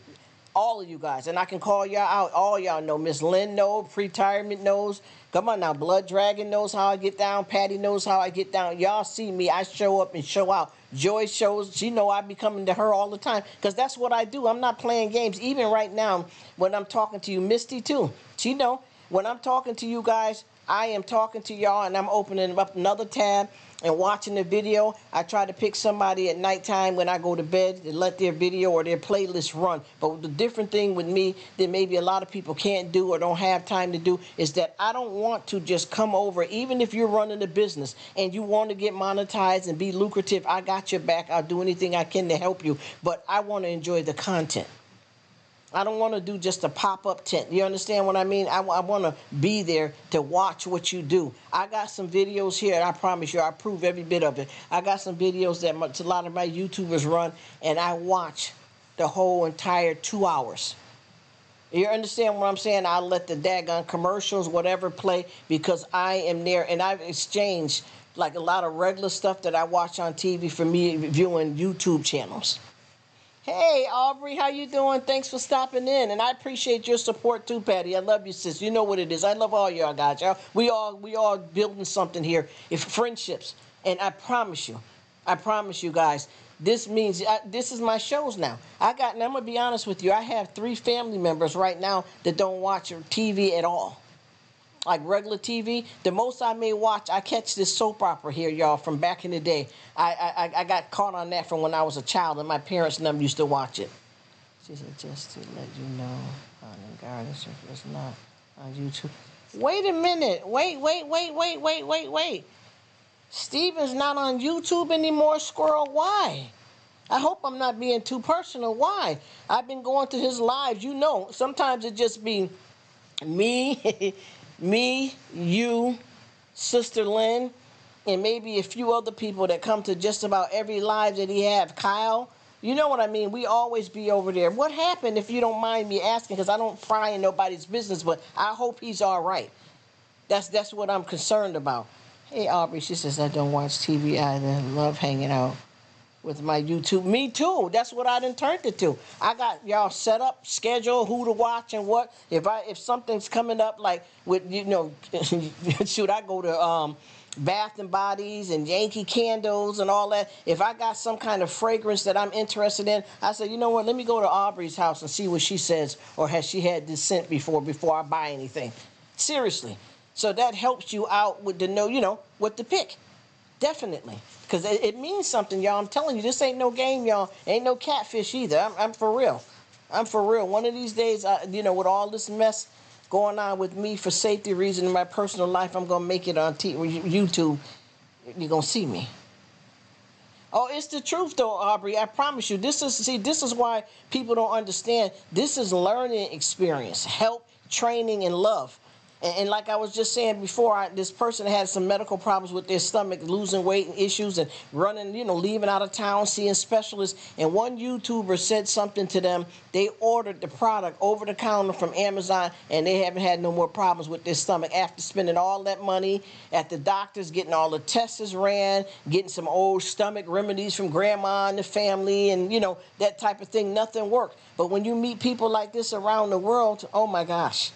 All of you guys, and I can call y'all out. All y'all know. Miss Lynn knows. Pretirement knows. Come on now. Blood Dragon knows how I get down. Patty knows how I get down. Y'all see me. I show up and show out. Joy shows. She know I be coming to her all the time because that's what I do. I'm not playing games. Even right now when I'm talking to you, Misty too. She know when I'm talking to you guys, I am talking to y'all and I'm opening up another tab and watching the video. I try to pick somebody at nighttime when I go to bed and let their video or their playlist run. But the different thing with me that maybe a lot of people can't do or don't have time to do is that I don't want to just come over, even if you're running a business and you want to get monetized and be lucrative, I got your back. I'll do anything I can to help you. But I want to enjoy the content. I don't want to do just a pop-up tent. You understand what I mean? I want to be there to watch what you do. I got some videos here, and I promise you, I prove every bit of it. I got some videos that a lot of my YouTubers run, and I watch the whole entire 2 hours. You understand what I'm saying? I'll let the daggone commercials, whatever, play because I am there, and I've exchanged like a lot of regular stuff that I watch on TV for me viewing YouTube channels. Hey, Aubrey, how you doing? Thanks for stopping in, and I appreciate your support too, Patty. I love you, sis. You know what it is. I love all y'all guys. Y'all. We all building something here. If friendships, and I promise you guys, this means this is my shows now. And I'm gonna be honest with you. I have 3 family members right now that don't watch TV at all. Like regular TV, the most I may watch, I catch this soap opera here, y'all, from back in the day. I got caught on that from when I was a child, and my parents and them used to watch it. She said, just to let you know, Garden Circle is not on YouTube. Wait a minute. Wait. Steven's not on YouTube anymore, Squirrel. Why? I hope I'm not being too personal. Why? I've been going to his lives. You know, sometimes it just be me, you, Sister Lynn, and maybe a few other people that come to just about every live that he have. Kyle, you know what I mean? We always be over there. What happened, if you don't mind me asking, because I don't pry in nobody's business, but I hope he's all right. That's what I'm concerned about. Hey, Aubrey, she says, I don't watch TV either. Love hanging out with my YouTube. Me too. That's what I done turned it to. I got y'all set up, schedule who to watch and what. If something's coming up like with, you know, shoot, I go to Bath and Bodies and Yankee Candles and all that. If I got some kind of fragrance that I'm interested in, I say, you know what, let me go to Aubrey's house and see what she says, or has she had this scent before I buy anything. Seriously. So that helps you out with the know, you know, what to pick. Definitely. Because it means something, y'all. I'm telling you, this ain't no game, y'all. Ain't no catfish either. I'm for real. I'm for real. One of these days, you know, with all this mess going on with me for safety reasons in my personal life, I'm going to make it on YouTube. You're going to see me. Oh, it's the truth, though, Aubrey. I promise you. This is why people don't understand. This is learning experience, help, training, and love. And like I was just saying before, this person had some medical problems with their stomach, losing weight and issues, and running, you know, leaving out of town, seeing specialists. And one YouTuber said something to them. They ordered the product over the counter from Amazon, and they haven't had no more problems with their stomach after spending all that money at the doctors, getting all the tests ran, getting some old stomach remedies from grandma and the family, and, you know, that type of thing. Nothing worked. But when you meet people like this around the world, oh my gosh.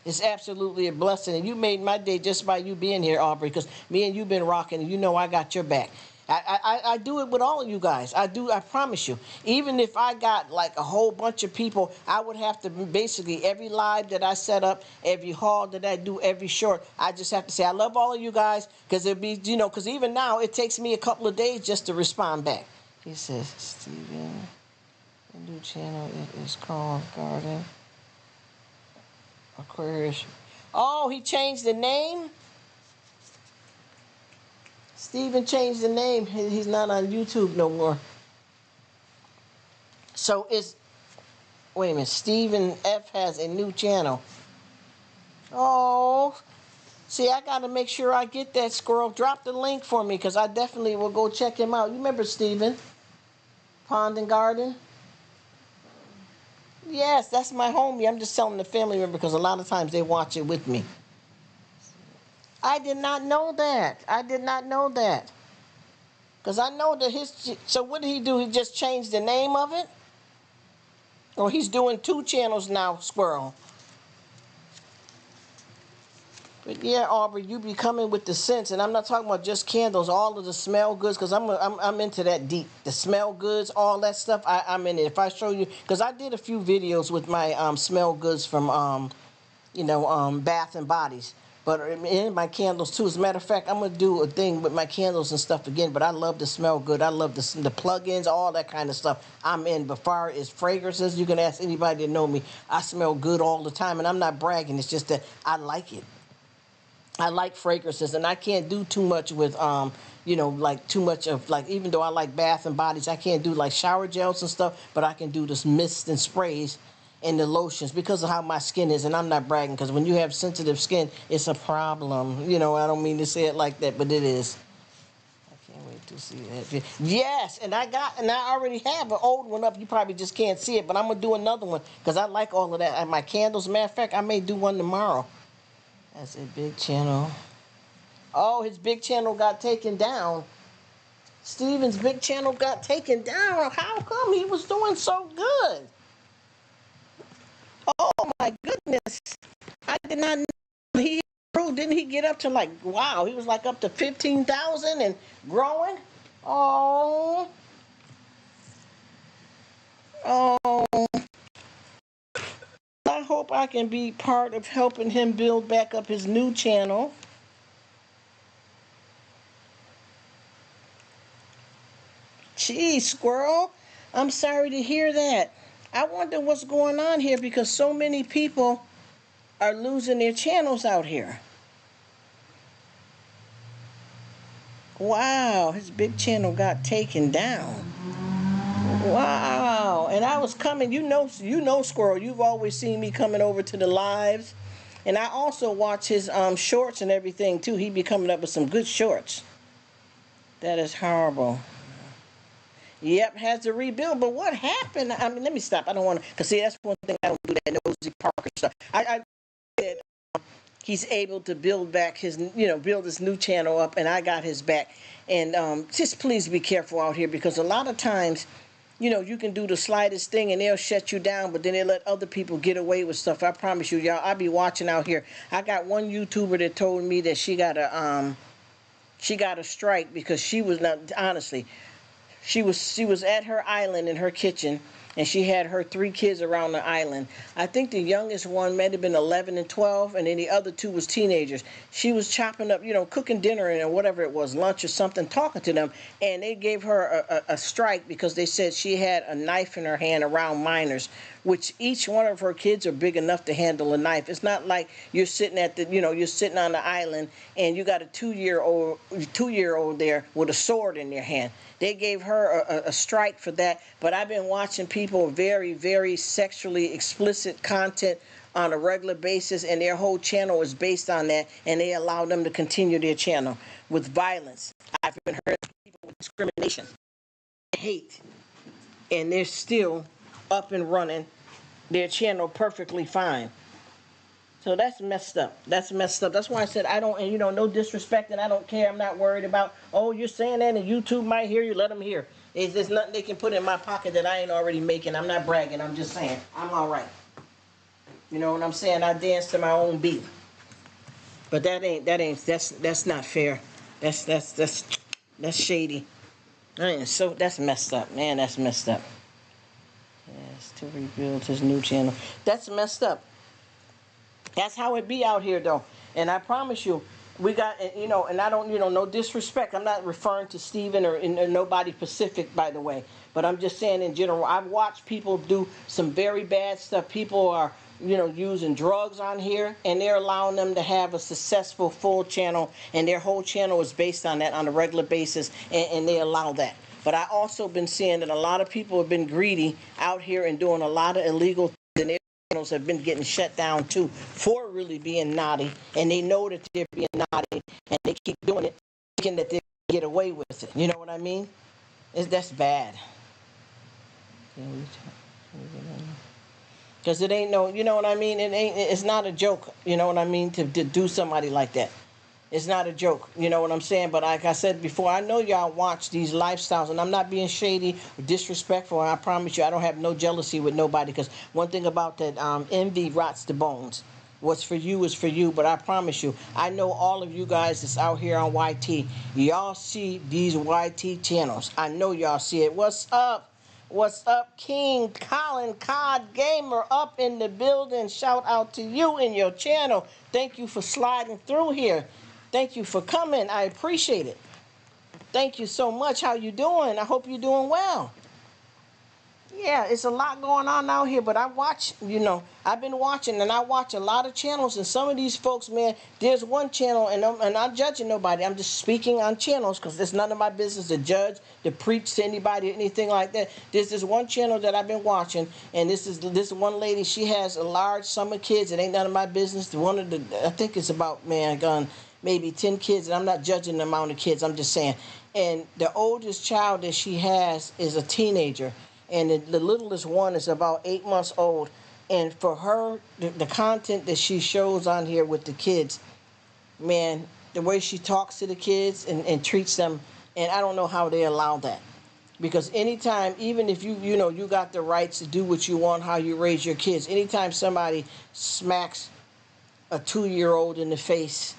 It's absolutely a blessing, and you made my day just by you being here, Aubrey, because me and you been rocking, and you know I got your back. I do it with all of you guys. I promise you. Even if I got like a whole bunch of people, I would have to basically every live that I set up, every haul that I do, every short, I just have to say I love all of you guys, because it'd be, you know, because even now it takes me a couple of days just to respond back. He says, Steven, the new channel, it is called Garden Aquarius. Oh, he changed the name? Steven changed the name. He's not on YouTube no more. So it's, wait a minute, Steven F has a new channel. Oh, see, I got to make sure I get that, Squirrel. Drop the link for me, because I definitely will go check him out. You remember Steven? Pond and Garden? Yes, that's my homie. I'm just telling the family member, because a lot of times they watch it with me. I did not know that. I did not know that. Because I know that his... So what did he do? He just changed the name of it? Or he's doing 2 channels now, Squirrel. But yeah, Aubrey, you be coming with the scents, and I'm not talking about just candles, all of the smell goods, because I'm into that deep. The smell goods, all that stuff, I'm in it. If I show you... Because I did a few videos with my smell goods from, you know, Bath and Bodies. But in my candles too. As a matter of fact, I'm gonna do a thing with my candles and stuff again. But I love to smell good. I love the plug-ins, all that kind of stuff. I'm in. But far as fragrances, you can ask anybody that know me. I smell good all the time, and I'm not bragging. It's just that I like it. I like fragrances, and I can't do too much with you know, like too much of, like, even though I like Bath and Bodies, I can't do like shower gels and stuff. But I can do this mist and sprays and the lotions because of how my skin is. And I'm not bragging, because when you have sensitive skin, it's a problem. You know, I don't mean to say it like that, but it is. I can't wait to see that. Yes, and I already have an old one up. You probably just can't see it, but I'm gonna do another one because I like all of that. And my candles, matter of fact, I may do one tomorrow. That's a big channel. Oh, his big channel got taken down. Steven's big channel got taken down. How come? He was doing so good? Oh my goodness. I did not know he grew. Didn't he get up to, like, wow, he was like up to 15,000 and growing? Oh. Oh. I hope I can be part of helping him build back up his new channel. Gee, Squirrel, I'm sorry to hear that. I wonder what's going on here because so many people are losing their channels out here. Wow, his big channel got taken down. Wow. And I was coming, Squirrel, you've always seen me coming over to the lives. And I also watch his shorts and everything too. He be coming up with some good shorts. That is horrible. Yep, has to rebuild. But what happened? I mean, let me stop. I don't want to, because see, that's one thing I don't do, that nosy Parker stuff. I said he's able to build back his, build his new channel up, and I got his back. And just please be careful out here, because a lot of times, you can do the slightest thing and they'll shut you down, but then they let other people get away with stuff. I promise you, y'all, I be watching out here. I got one YouTuber that told me that she got a strike because she was not, honestly, she was at her island in her kitchen, and she had her 3 kids around the island. I think the youngest one might have been 11 and 12, and then the other 2 was teenagers. She was chopping up, cooking dinner and whatever it was, lunch or something, talking to them, and they gave her a strike because they said she had a knife in her hand around minors, which each one of her kids are big enough to handle a knife. It's not like you're sitting at the, you're sitting on the island and you got a 2-year-old there with a sword in their hand. They gave her a strike for that. But I've been watching people very, very sexually explicit content on a regular basis, and their whole channel is based on that, and they allow them to continue their channel with violence. I've been heard people with discrimination, hate, and they're still up and running their channel perfectly fine. So that's messed up. That's messed up. That's why I said I don't, and no disrespect, and I don't care. I'm not worried about, oh, you're saying that and YouTube might hear you, let them hear. There's nothing they can put in my pocket that I ain't already making. I'm not bragging. I'm just saying I'm all right. You know what I'm saying? I dance to my own beat. But that's not fair. That's shady. That's messed up, man. That's messed up. Yes, to rebuild his new channel. That's messed up. That's how it be out here, though. And I promise you, we got, and I don't, no disrespect. I'm not referring to Steven or nobody Pacific, by the way. But I'm just saying in general, I've watched people do some very bad stuff. People are, using drugs on here, and they're allowing them to have a successful full channel, and their whole channel is based on that on a regular basis, and they allow that. But I also been seeing that a lot of people have been greedy out here and doing a lot of illegal things, and their channels have been getting shut down too for really being naughty, and they know that they're being naughty, and they keep doing it, thinking that they get away with it. You know what I mean? That's bad. Because it ain't no, you know what I mean? It's not a joke, you know what I mean, to do somebody like that. It's not a joke, you know what I'm saying? But like I said before, I know y'all watch these lifestyles, and I'm not being shady or disrespectful, and I promise you I don't have no jealousy with nobody, because one thing about that, envy rots the bones. What's for you is for you, but I promise you, I know all of you guys that's out here on YT, y'all see these YT channels. I know y'all see it. What's up? What's up, King Colin Cod Gamer up in the building? Shout out to you and your channel. Thank you for sliding through here. Thank you for coming. I appreciate it. Thank you so much. How you doing? I hope you're doing well. Yeah, it's a lot going on out here, but I watch, I've been watching, and I watch a lot of channels, and some of these folks, man, there's one channel, and I'm not judging nobody. I'm just speaking on channels, because it's none of my business to judge, to preach to anybody, or anything like that. There's this one channel that I've been watching, and this one lady, she has a large sum of kids. It ain't none of my business. I think it's about, maybe 10 kids, and I'm not judging the amount of kids. I'm just saying. And the oldest child that she has is a teenager, and the littlest one is about 8 months old. And for her, the content that she shows on here with the kids, man, the way she talks to the kids and treats them, and I don't know how they allow that. Because anytime, even if you got the rights to do what you want, how you raise your kids, anytime somebody smacks a 2-year-old in the face,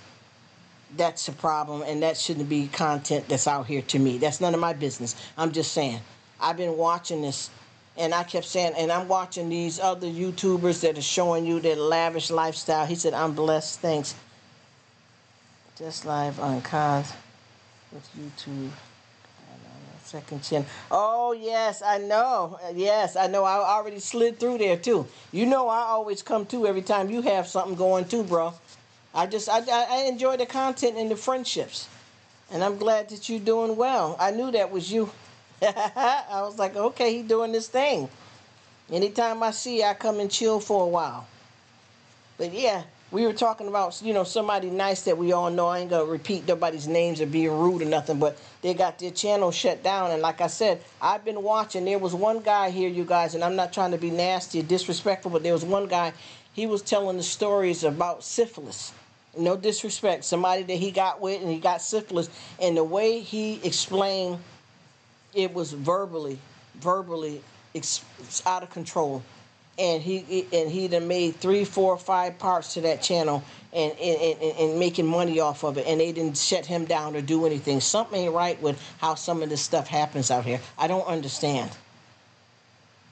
that's a problem, and that shouldn't be content that's out here to me. That's none of my business. I'm just saying. I've been watching this, and I kept saying, and I'm watching these other YouTubers that are showing you their lavish lifestyle. He said, I'm blessed, thanks. Just live on cons with YouTube. Second chin. Oh, yes, I know. Yes, I know. I already slid through there, too. You know I always come to every time you have something going, too, bro. I enjoy the content and the friendships. And I'm glad that you're doing well. I knew that was you. I was like, okay, he doing this thing. Anytime I see you, I come and chill for a while. But yeah, we were talking about, somebody nice that we all know. I ain't gonna repeat nobody's names or being rude or nothing, but they got their channel shut down. And like I said, I've been watching. There was one guy here, you guys, and I'm not trying to be nasty or disrespectful, but there was one guy, he was telling the stories about syphilis. No disrespect, somebody that he got with and he got syphilis, and the way he explained it was verbally out of control. And he done made 3, 4, 5 parts to that channel and making money off of it, and they didn't shut him down or do anything. Something ain't right with how some of this stuff happens out here. I don't understand.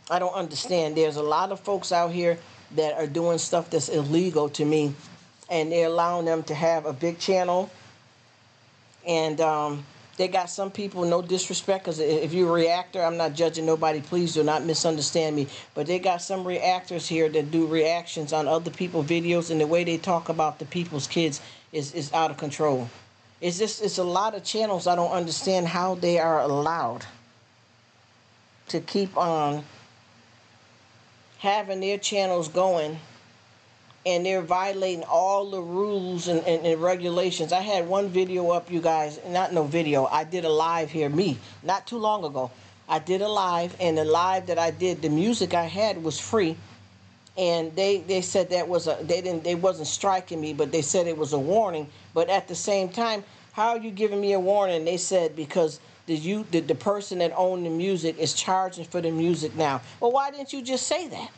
There's a lot of folks out here that are doing stuff that's illegal to me, and they're allowing them to have a big channel. And they got some people, no disrespect, because if you're a reactor, I'm not judging nobody, please do not misunderstand me, but they got some reactors here that do reactions on other people's videos, and the way they talk about the people's kids is out of control. It's a lot of channels. I don't understand how they are allowed to keep on having their channels going, and they're violating all the rules and regulations. I had one video up, you guys, not no video. I did a live here, not too long ago. I did a live, and the live that I did, the music I had was free, and they said that was they wasn't striking me, but they said it was a warning. But at the same time, how are you giving me a warning? They said because the person that owned the music is charging for the music now. Well, why didn't you just say that?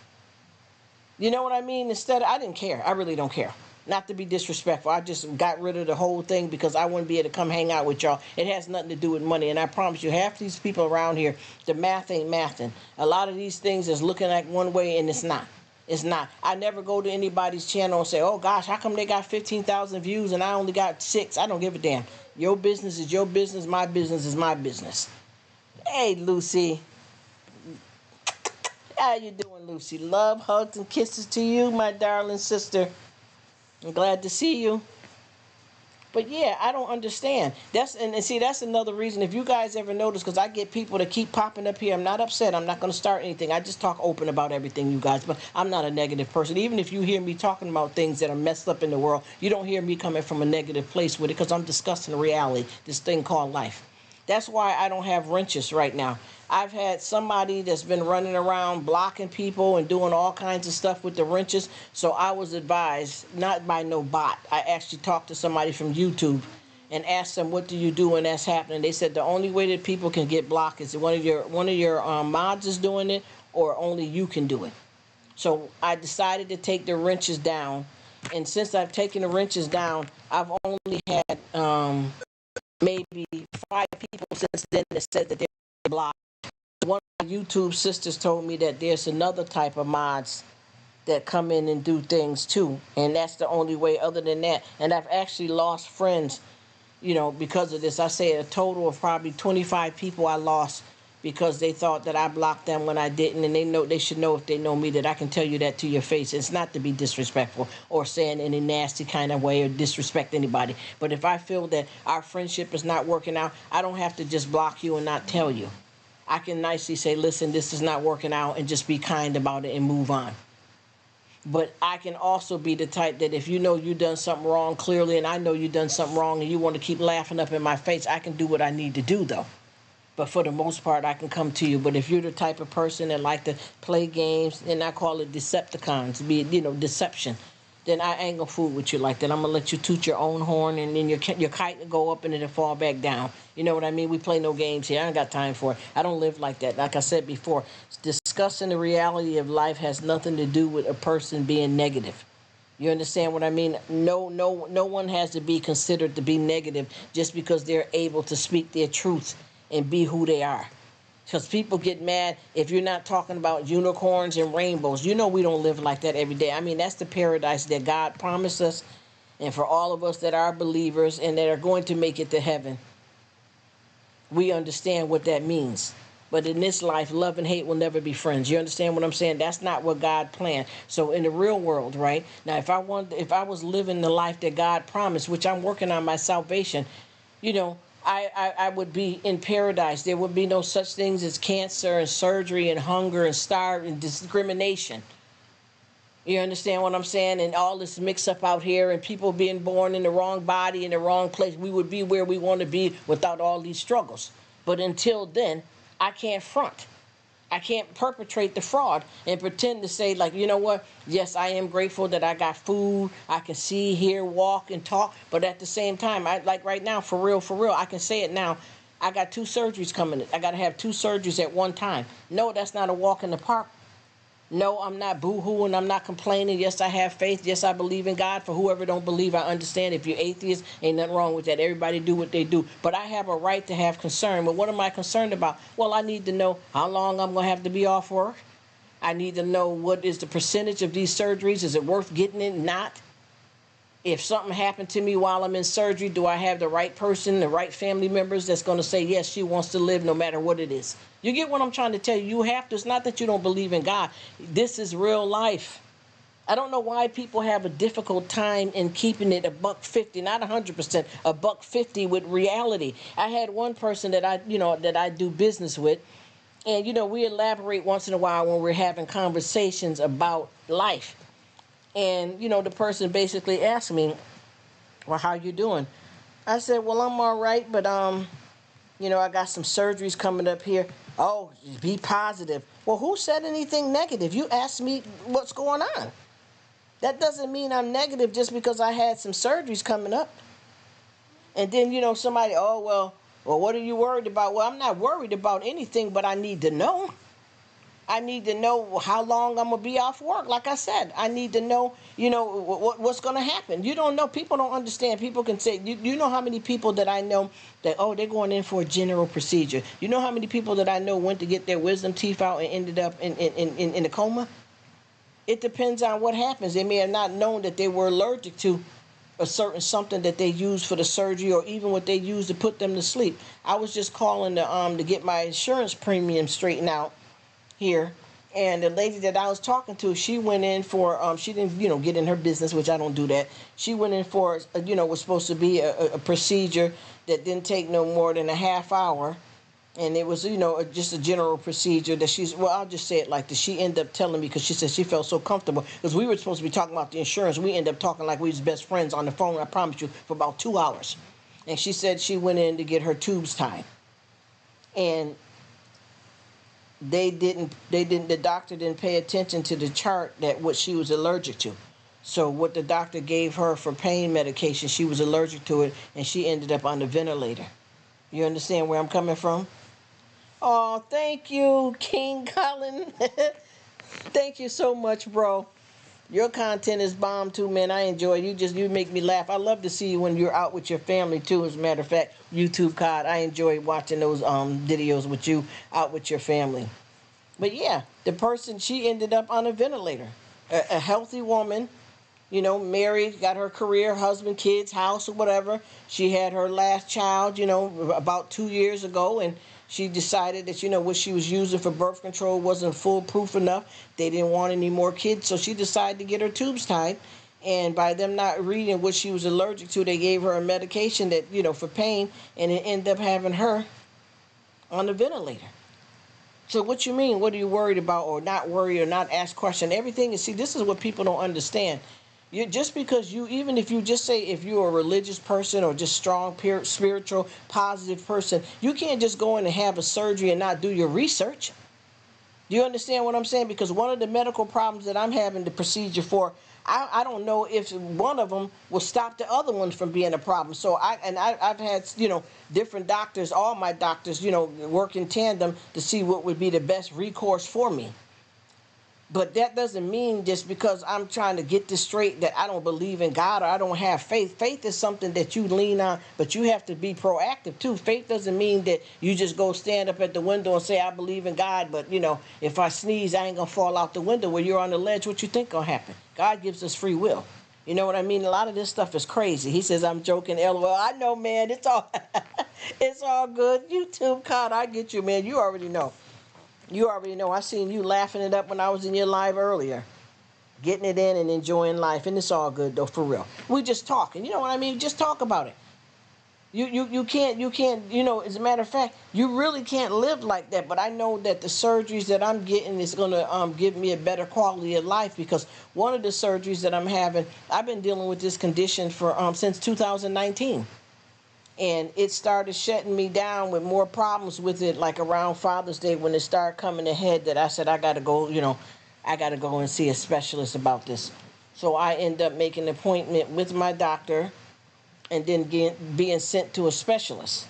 You know what I mean? I didn't care. I really don't care. Not to be disrespectful. I just got rid of the whole thing because I wouldn't be able to come hang out with y'all. It has nothing to do with money. And I promise you, half these people around here, the math ain't mathing. A lot of these things is looking like one way, and it's not. It's not. I never go to anybody's channel and say, oh, gosh, how come they got 15,000 views and I only got 6? I don't give a damn. Your business is your business. My business is my business. Hey, Lucy. How you doing, Lucy? Love, hugs, and kisses to you, my darling sister. I'm glad to see you. But yeah, I don't understand. That's another reason. If you guys ever notice, because I get people that keep popping up here. I'm not upset. I'm not going to start anything. I just talk open about everything, you guys. But I'm not a negative person. Even if you hear me talking about things that are messed up in the world, you don't hear me coming from a negative place with it, because I'm discussing the reality, this thing called life. That's why I don't have wrenches right now. I've had somebody that's been running around blocking people and doing all kinds of stuff with the wrenches. So I was advised, not by no bot. I actually talked to somebody from YouTube and asked them, what do you do when that's happening? They said the only way that people can get blocked is if one of your mods is doing it, or only you can do it. So I decided to take the wrenches down. And since I've taken the wrenches down, I've only had maybe 5 people since then that said that they're blocked. One of my YouTube sisters told me that there's another type of mods that come in and do things too, and that's the only way. Other than that, and I've actually lost friends, because of this. I say a total of probably 25 people I lost because they thought that I blocked them when I didn't, and they should know, if they know me, that I can tell you that to your face. It's not to be disrespectful or saying any nasty kind of way or disrespect anybody. But if I feel that our friendship is not working out, I don't have to just block you and not tell you. I can nicely say, listen, this is not working out, and just be kind about it and move on. But I can also be the type that if you know you done something wrong clearly, and I know you done something wrong, and you want to keep laughing up in my face, I can do what I need to do, though. But for the most part, I can come to you. But if you're the type of person that like to play games, and I call it Decepticons, deception, then I ain't gonna fool with you like that. I'm gonna let you toot your own horn, and then your kite will go up and it'll fall back down. You know what I mean? We play no games here. I ain't got time for it. I don't live like that. Like I said before, discussing the reality of life has nothing to do with a person being negative. You understand what I mean? No one has to be considered to be negative just because they're able to speak their truth and be who they are. Because people get mad if you're not talking about unicorns and rainbows. We don't live like that every day. I mean, that's the paradise that God promised us. And for all of us that are believers and that are going to make it to heaven, we understand what that means. But in this life, love and hate will never be friends. You understand what I'm saying? That's not what God planned. So in the real world, right now, if I was living the life that God promised, which I'm working on my salvation, you know, I would be in paradise. There would be no such things as cancer and surgery and hunger and starve and discrimination. You understand what I'm saying? And all this mix up out here and people being born in the wrong body in the wrong place. We would be where we want to be without all these struggles. But until then, I can't front. I can't perpetrate the fraud and pretend to say, like, you know what? Yes, I am grateful that I got food. I can see, hear, walk, and talk. But at the same time, like right now, for real, I can say it now. I got 2 surgeries coming. I got to have 2 surgeries at one time. No, that's not a walk in the park. No, I'm not boo-hooing. I'm not complaining. Yes, I have faith. Yes, I believe in God. For whoever don't believe, I understand. If you're atheist, ain't nothing wrong with that. Everybody do what they do. But I have a right to have concern. But what am I concerned about? Well, I need to know how long I'm going to have to be off work. I need to know what is the percentage of these surgeries. Is it worth getting it? Not. If something happened to me while I'm in surgery, do I have the right person, the right family members that's going to say, yes, she wants to live no matter what it is? You get what I'm trying to tell you? You have to. It's not that you don't believe in God. This is real life. I don't know why people have a difficult time in keeping it $1.50, not 100%, $1.50 with reality. I had one person that I do business with, and we elaborate once in a while when we're having conversations about life. And, the person basically asked me, well, how you doing? I said, well, I'm all right, but, I got some surgeries coming up here. Oh, be positive. Well, who said anything negative? You asked me what's going on. That doesn't mean I'm negative just because I had some surgeries coming up. And then, somebody, oh, well, what are you worried about? Well, I'm not worried about anything, but I need to know. I need to know how long I'm going to be off work. Like I said, I need to know, what's going to happen. You don't know. People don't understand. People can say, you know how many people that I know that, oh, they're going in for a general procedure. You know how many people that I know went to get their wisdom teeth out and ended up in a coma? It depends on what happens. They may have not known that they were allergic to a certain something that they use for the surgery or even what they use to put them to sleep. I was just calling to get my insurance premium straightened out here, and the lady that I was talking to, she went in for she didn't get in her business, which I don't do that. She went in for was supposed to be a procedure that didn't take no more than a half hour, and it was just a general procedure that I'll just say it like this. She ended up telling me, because she said she felt so comfortable, because we were supposed to be talking about the insurance. We ended up talking like we was best friends on the phone, I promise you, for about 2 hours. And she said she went in to get her tubes tied, and the doctor didn't pay attention to the chart that what she was allergic to. So what the doctor gave her for pain medication, she was allergic to it, and she ended up on the ventilator. You understand where I'm coming from? Oh, thank you, King Colin. Thank you so much, bro. Your content is bomb too, man. I enjoy it. You make me laugh. I love to see you when you're out with your family too. As a matter of fact, YouTube COD, I enjoy watching those videos with you out with your family. But yeah, the person, she ended up on a ventilator. A healthy woman, married, got her career, husband, kids, house, or whatever. She had her last child, about 2 years ago, and she decided that, what she was using for birth control wasn't foolproof enough. They didn't want any more kids, so she decided to get her tubes tied. And by them not reading what she was allergic to, they gave her a medication that, for pain, and it ended up having her on the ventilator. So what you mean? What are you worried about, or not worried, or not ask question? Everything is, see, this is what people don't understand. Just because even if you just say, if you're a religious person or just strong, spiritual, positive person, you can't just go in and have a surgery and not do your research. Do you understand what I'm saying? Because one of the medical problems that I'm having the procedure for, I don't know if one of them will stop the other one from being a problem. So I've had, different doctors, all my doctors, work in tandem to see what would be the best recourse for me. But that doesn't mean just because I'm trying to get this straight that I don't believe in God or I don't have faith. Faith is something that you lean on, but you have to be proactive too. Faith doesn't mean that you just go stand up at the window and say, I believe in God, but if I sneeze, I ain't gonna fall out the window. When you're on the ledge, what you think gonna happen? God gives us free will. You know what I mean? A lot of this stuff is crazy. He says, I'm joking, LOL. I know, man. It's all It's all good. YouTube, God, I get you, man. You already know. You already know. I seen you laughing it up when I was in your live earlier. Getting it in and enjoying life. And it's all good, though, for real. We just talking. You know what I mean? Just talk about it. You can't, as a matter of fact, you really can't live like that. But I know that the surgeries that I'm getting is going to give me a better quality of life, because one of the surgeries that I'm having, I've been dealing with this condition for since 2019. And it started shutting me down with more problems with it, like around Father's Day, when it started coming ahead, that I said, I got to go, I got to go and see a specialist about this. So I end up making an appointment with my doctor and then being sent to a specialist.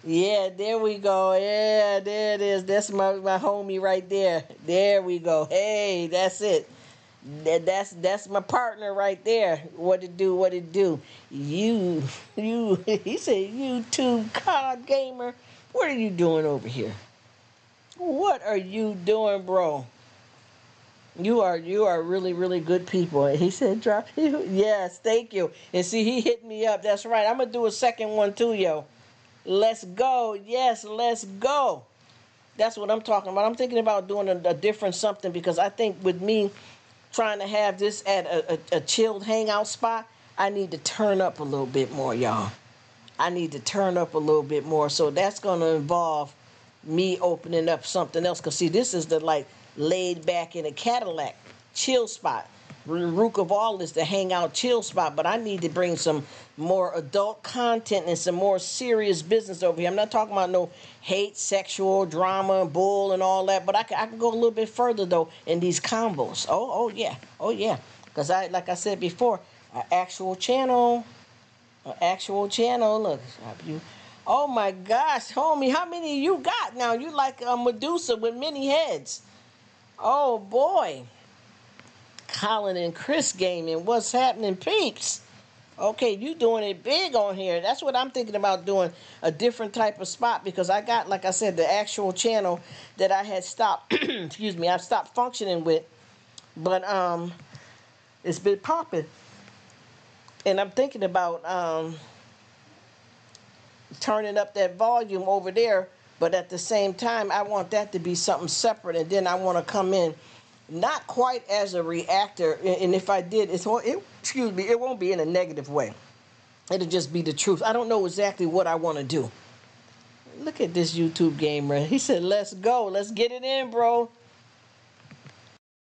Yeah, there we go. Yeah, there it is. That's my homie right there. There we go. Hey, that's it. That's my partner right there. What it do? What it do? You. He said, YouTube card gamer. What are you doing over here? What are you doing, bro? You are really, really good people. And he said, drop you. Yes, thank you. And see, he hit me up. That's right. I'm gonna do a second one too, yo. Let's go. Yes, let's go. That's what I'm talking about. I'm thinking about doing a different something, because I think with me trying to have this at a chilled hangout spot, I need to turn up a little bit more, y'all. I need to turn up a little bit more. So that's going to involve me opening up something else. Because, see, this is the, like, laid back in a Cadillac chill spot. Rruk of all is the hangout chill spot. But I need to bring some more adult content and some more serious business over here. I'm not talking about no hate, sexual, drama, bull, and all that. But I can go a little bit further, though, in these combos. Oh, yeah. Oh, yeah. Because, like I said before, an actual channel. An actual channel. Look, you. Oh my gosh, homie, how many you got now? You like a Medusa with many heads. Oh boy. Colin and Chris gaming. What's happening, peeps? Okay, you doing it big on here. That's what I'm thinking about, doing a different type of spot, because I got, like I said, the actual channel that I had stopped, excuse me, I've stopped functioning with, but it's been popping. And I'm thinking about turning up that volume over there, but at the same time, I want that to be something separate, and then I want to come in not quite as a reactor, and if I did, excuse me, it won't be in a negative way. It'll just be the truth. I don't know exactly what I want to do. Look at this YouTube gamer. He said, let's go. Let's get it in, bro.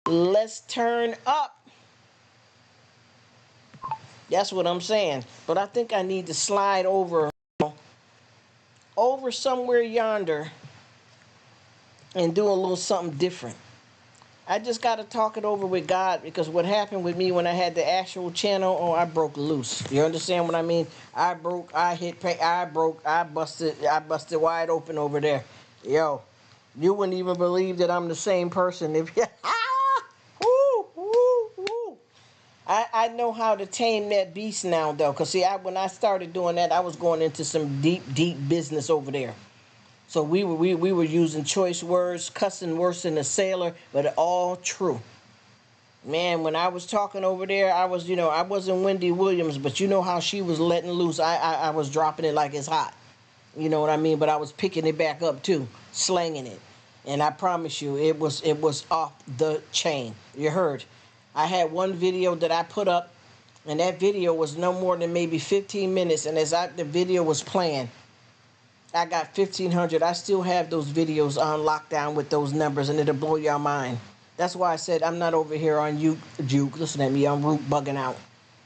Let's turn up. That's what I'm saying. But I think I need to slide over somewhere yonder and do a little something different. I just got to talk it over with God, because what happened with me when I had the actual channel, I broke loose. You understand what I mean? I busted wide open over there. Yo, you wouldn't even believe that I'm the same person if you... I know how to tame that beast now, though. Because, see, when I started doing that, I was going into some deep, deep business over there. So we were using choice words, cussing worse than a sailor, but all true. Man, when I was talking over there, I wasn't Wendy Williams, but you know how she was letting loose. I was dropping it like it's hot. You know what I mean? But I was picking it back up, too, slanging it. And I promise you, it was off the chain. You heard. I had one video that I put up, and that video was no more than maybe 15 minutes. And as the video was playing, I got 1,500. I still have those videos on lockdown with those numbers, and it'll blow your mind. That's why I said I'm not over here on Juke. Listen at me, I'm Rruk bugging out.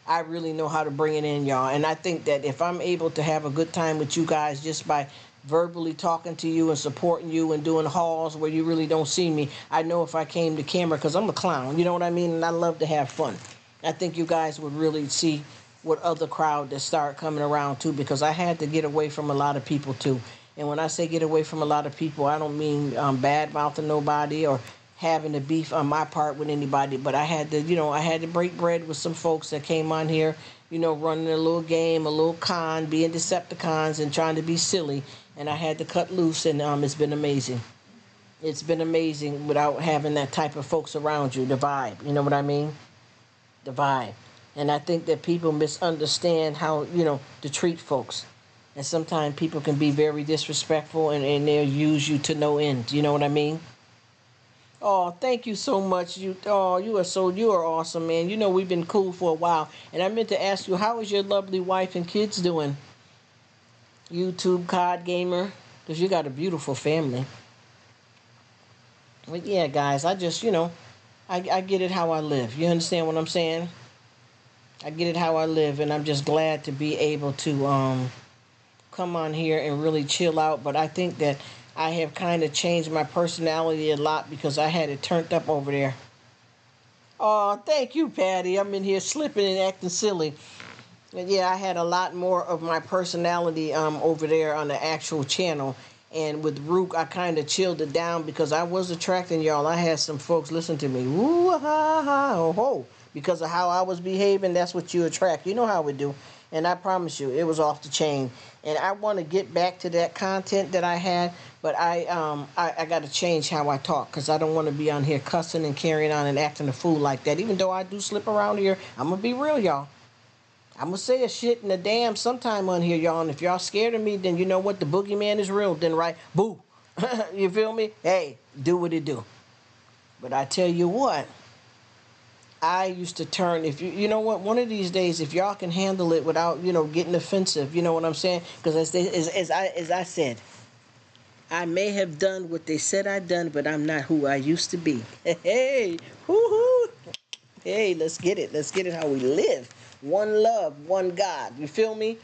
I really know how to bring it in, y'all. And I think that if I'm able to have a good time with you guys just by verbally talking to you and supporting you and doing hauls where you really don't see me, I know if I came to camera, because I'm a clown, you know what I mean? And I love to have fun. I think you guys would really see what other crowd that start coming around too, because I had to get away from a lot of people too. And when I say get away from a lot of people, I don't mean bad mouthing nobody or having a beef on my part with anybody, but I had to break bread with some folks that came on here, running a little game, a little con, being Decepticons and trying to be silly. And I had to cut loose, and it's been amazing. It's been amazing without having that type of folks around you, the vibe. You know what I mean? The vibe. And I think that people misunderstand how, to treat folks. And sometimes people can be very disrespectful, and they'll use you to no end. You know what I mean? Oh, thank you so much. You are awesome, man. You know we've been cool for a while, and I meant to ask you, how is your lovely wife and kids doing? YouTube COD gamer, because you got a beautiful family. But yeah, guys, I just I get it how I live. You understand what I'm saying? I get it how I live, and I'm just glad to be able to come on here and really chill out. But I think that I have kind of changed my personality a lot because I had it turned up over there. Oh, thank you, Patty. I'm in here slipping and acting silly. And yeah, I had a lot more of my personality over there on the actual channel. And with Rruk, I kind of chilled it down because I was attracting y'all. I had some folks listen to me. Woo ha ha oh ho. Because of how I was behaving, that's what you attract. You know how we do. And I promise you, it was off the chain. And I want to get back to that content that I had, but I got to change how I talk because I don't want to be on here cussing and carrying on and acting a fool like that. Even though I do slip around here, I'm going to be real, y'all. I'm going to say a shit and a damn sometime on here, y'all. And if y'all scared of me, then you know what? The boogeyman is real. Then, right? Boo. You feel me? Hey, do what it do. But I tell you what. I used to turn, if you know what, one of these days, if y'all can handle it without, getting offensive, you know what I'm saying? Because as I said, I may have done what they said I done, but I'm not who I used to be. Hey, hoo-hoo. Hey, let's get it. Let's get it how we live. One love, one God. You feel me?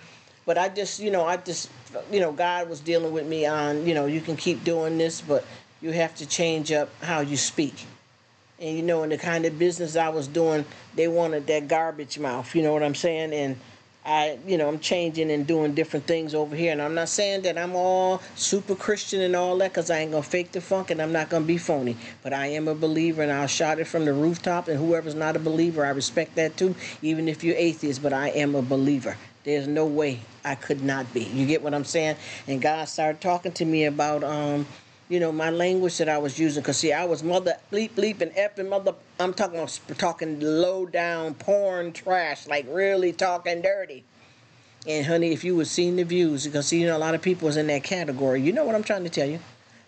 But God was dealing with me on, you can keep doing this, but you have to change up how you speak. And in the kind of business I was doing, they wanted that garbage mouth. You know what I'm saying? And I'm changing and doing different things over here. And I'm not saying that I'm all super Christian and all that, because I ain't going to fake the funk and I'm not going to be phony. But I am a believer, and I'll shout it from the rooftop. And whoever's not a believer, I respect that too, even if you're atheist. But I am a believer. There's no way I could not be. You get what I'm saying? And God started talking to me about my language that I was using. Because, see, I was mother bleep bleep and F and mother. I'm talking low down porn trash, like really talking dirty. And, honey, if you would seen the views, because, see, a lot of people was in that category. You know what I'm trying to tell you.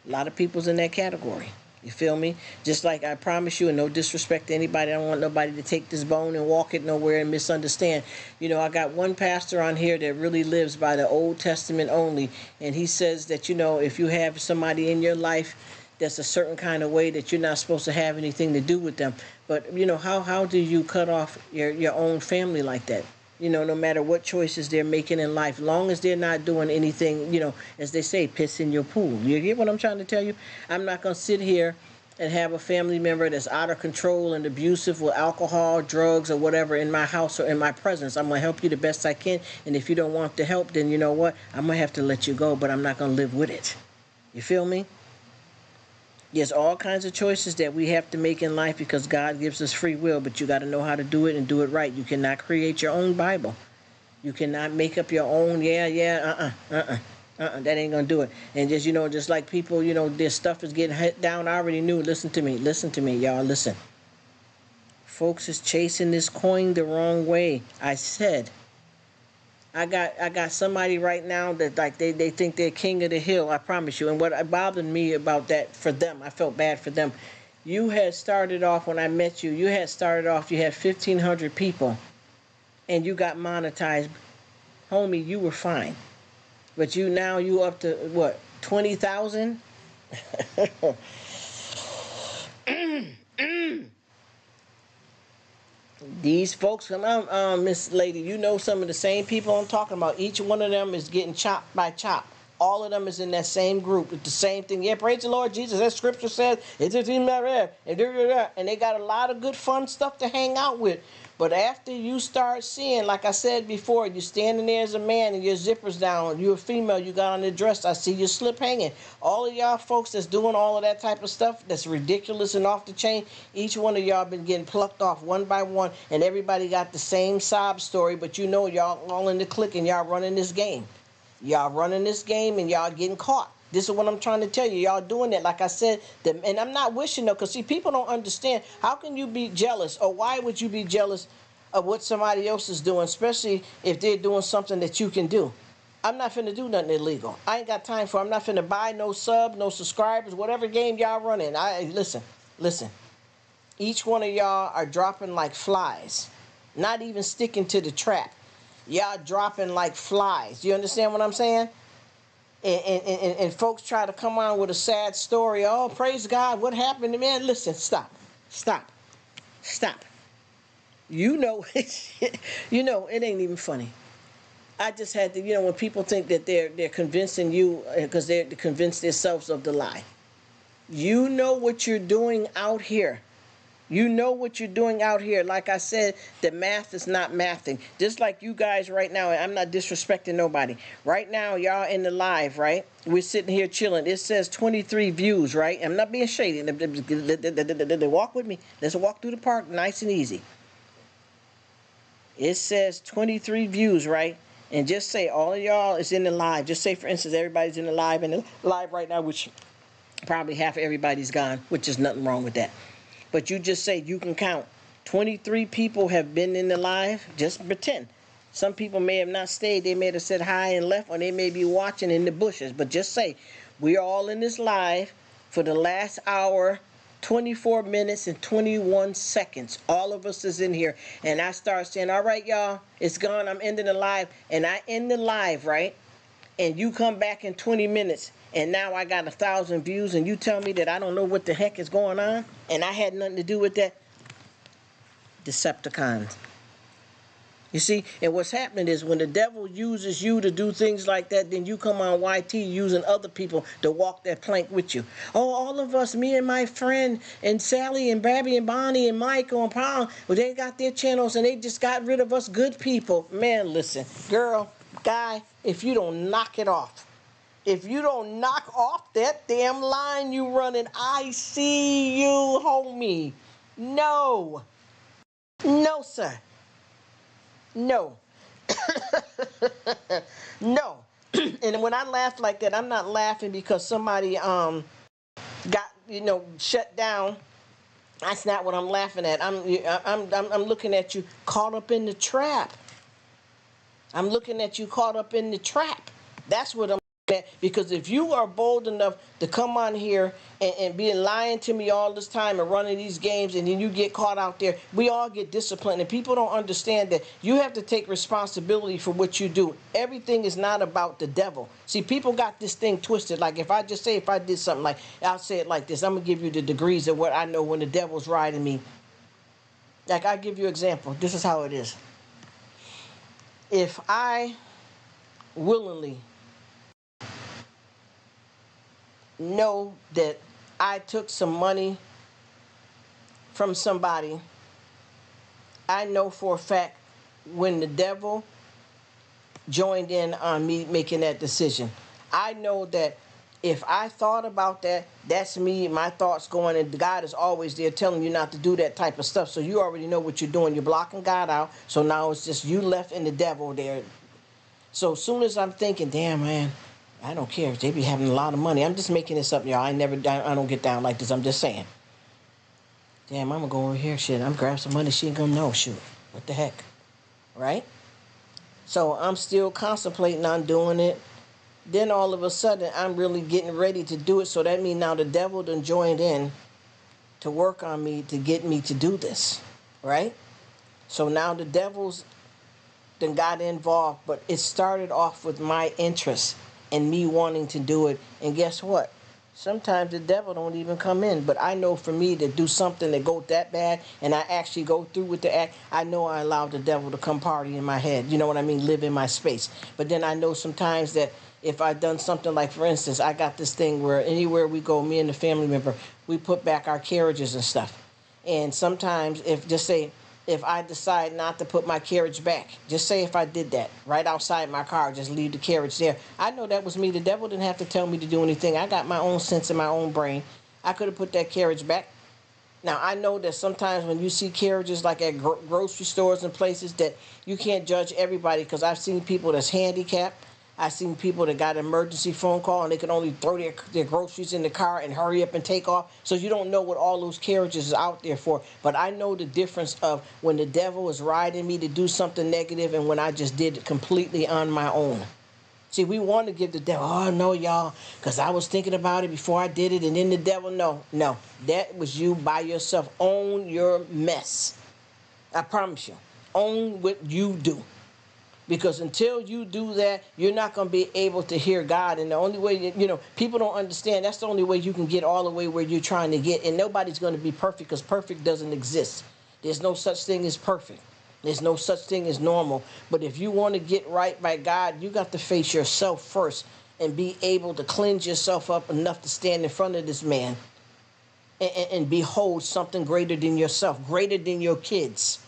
A lot of people's in that category. You feel me? Just like I promise you, and no disrespect to anybody, I don't want nobody to take this bone and walk it nowhere and misunderstand. I got one pastor on here that really lives by the Old Testament only, and he says that, if you have somebody in your life that's a certain kind of way, that you're not supposed to have anything to do with them. But, how do you cut off your own family like that? No matter what choices they're making in life, long as they're not doing anything, as they say, piss in your pool. You get what I'm trying to tell you? I'm not going to sit here and have a family member that's out of control and abusive with alcohol, drugs, or whatever in my house or in my presence. I'm going to help you the best I can. And if you don't want the help, then you know what? I'm going to have to let you go, but I'm not going to live with it. You feel me? There's all kinds of choices that we have to make in life because God gives us free will, but you got to know how to do it and do it right. You cannot create your own Bible. You cannot make up your own, that ain't going to do it. And just like people, their stuff is getting hit down. I already knew. Listen to me, y'all, listen. Folks is chasing this coin the wrong way. I said, I got somebody right now that like they think they're king of the hill. I promise you. And what bothered me about that for them, I felt bad for them. You had started off when I met you. You had 1,500 people, and you got monetized, homie. You were fine, but you up to what, 20,000? These folks, come on, Miss Lady, you know some of the same people I'm talking about. Each one of them is getting chopped by chop. All of them is in that same group. It's the same thing. Yeah, praise the Lord Jesus. That scripture says, it's just in my red. And they got a lot of good fun stuff to hang out with. But after you start seeing, like I said before, you're standing there as a man and your zipper's down. You're a female, you got on the dress. I see your slip hanging. All of y'all folks that's doing all of that type of stuff that's ridiculous and off the chain, each one of y'all been getting plucked off one by one, and everybody got the same sob story, but y'all all in the clique and y'all running this game. Y'all running this game and y'all getting caught. This is what I'm trying to tell you. Y'all doing that, like I said, and I'm not wishing though, because see, people don't understand. How can you be jealous, or why would you be jealous of what somebody else is doing, especially if they're doing something that you can do? I'm not finna do nothing illegal. I ain't got time for it. I'm not finna buy no sub, no subscribers, whatever game y'all running. Listen. Each one of y'all are dropping like flies. Not even sticking to the trap. Y'all dropping like flies. You understand what I'm saying? And folks try to come on with a sad story. Oh, praise God, what happened to me? Man, listen, stop. You know, you know, it ain't even funny. I just had to, you know, when people think that they're convincing you because they're convinced themselves of the lie. You know what you're doing out here. You know what you're doing out here. Like I said, the math is not mathing. Just like you guys right now, I'm not disrespecting nobody. Right now, y'all in the live, right? We're sitting here chilling. It says 23 views, right? I'm not being shady. Walk with me. Let's walk through the park nice and easy. It says 23 views, right? And just say all of y'all is in the live. Just say, for instance, everybody's in the live right now, which probably half of everybody's gone, which is nothing wrong with that. But you just say you can count 23 people have been in the live. Just pretend. Some people may have not stayed. They may have said hi and left, or they may be watching in the bushes. But just say we're all in this live for the last hour, 24 minutes and 21 seconds. All of us is in here. And I start saying, all right, y'all, it's gone. I'm ending the live. And I end the live, right? And you come back in 20 minutes. And now I got 1,000 views, and you tell me that I don't know what the heck is going on, and I had nothing to do with that? Decepticons. You see, and what's happening is when the devil uses you to do things like that, then you come on YT using other people to walk that plank with you. Oh, all of us, me and my friend, and Sally, and Babby, and Bonnie, and Michael, and Paul, well, they got their channels, and they just got rid of us good people. Man, listen, girl, guy, if you don't knock it off, if you don't knock off that damn line you running, I see you, homie. No. No, sir. No. No. And when I laugh like that, I'm not laughing because somebody got, you know, shut down. That's not what I'm laughing at. I'm looking at you caught up in the trap. I'm looking at you caught up in the trap. That's what I'm at. Because if you are bold enough to come on here and be lying to me all this time and running these games, and then you get caught out there, we all get disciplined. And people don't understand that you have to take responsibility for what you do. Everything is not about the devil. See, people got this thing twisted. Like if I did something, like I'll say it like this. I'm going to give you the degrees of what I know when the devil's riding me. Like I'll give you an example. This is how it is. If I willingly know that I took some money from somebody, I know for a fact when the devil joined in on me making that decision. I know that if I thought about that, that's me, my thoughts going, and God is always there telling you not to do that type of stuff. So you already know what you're doing. You're blocking God out. So now it's just you left and the devil there. So as soon as I'm thinking, damn, man, I don't care if they be having a lot of money. I'm just making this up, y'all. I don't get down like this. I'm just saying. Damn, I'm going to go over here. Shit, I'm grab some money. She ain't going to know. Shoot. What the heck? Right? So I'm still contemplating on doing it. Then all of a sudden, I'm really getting ready to do it. So that means now the devil done joined in to work on me to get me to do this. Right? So now the devil's done got involved. But it started off with my interest and me wanting to do it. And guess what? Sometimes the devil don't even come in. But I know for me to do something that goes that bad and I actually go through with the act, I know I allowed the devil to come party in my head. You know what I mean? Live in my space. But then I know sometimes that if I done something like, for instance, I got this thing where anywhere we go, me and the family member, we put back our carriages and stuff. And sometimes if I decide not to put my carriage back, just say if I did that right outside my car, just leave the carriage there. I know that was me. The devil didn't have to tell me to do anything. I got my own sense in my own brain. I could have put that carriage back. Now, I know that sometimes when you see carriages like at grocery stores and places that you can't judge everybody, because I've seen people that's handicapped. I've seen people that got an emergency phone call and they can only throw their groceries in the car and hurry up and take off. So you don't know what all those carriages is out there for. But I know the difference of when the devil is riding me to do something negative and when I just did it completely on my own. See, we want to give the devil, oh no, y'all, because I was thinking about it before I did it, and then the devil, no, that was you by yourself. Own your mess. I promise you. Own what you do. Because until you do that, you're not going to be able to hear God. And the only way, people don't understand, that's the only way you can get all the way where you're trying to get. And nobody's going to be perfect, because perfect doesn't exist. There's no such thing as perfect. There's no such thing as normal. But if you want to get right by God, you got to face yourself first and be able to cleanse yourself up enough to stand in front of this man and behold something greater than yourself, greater than your kids,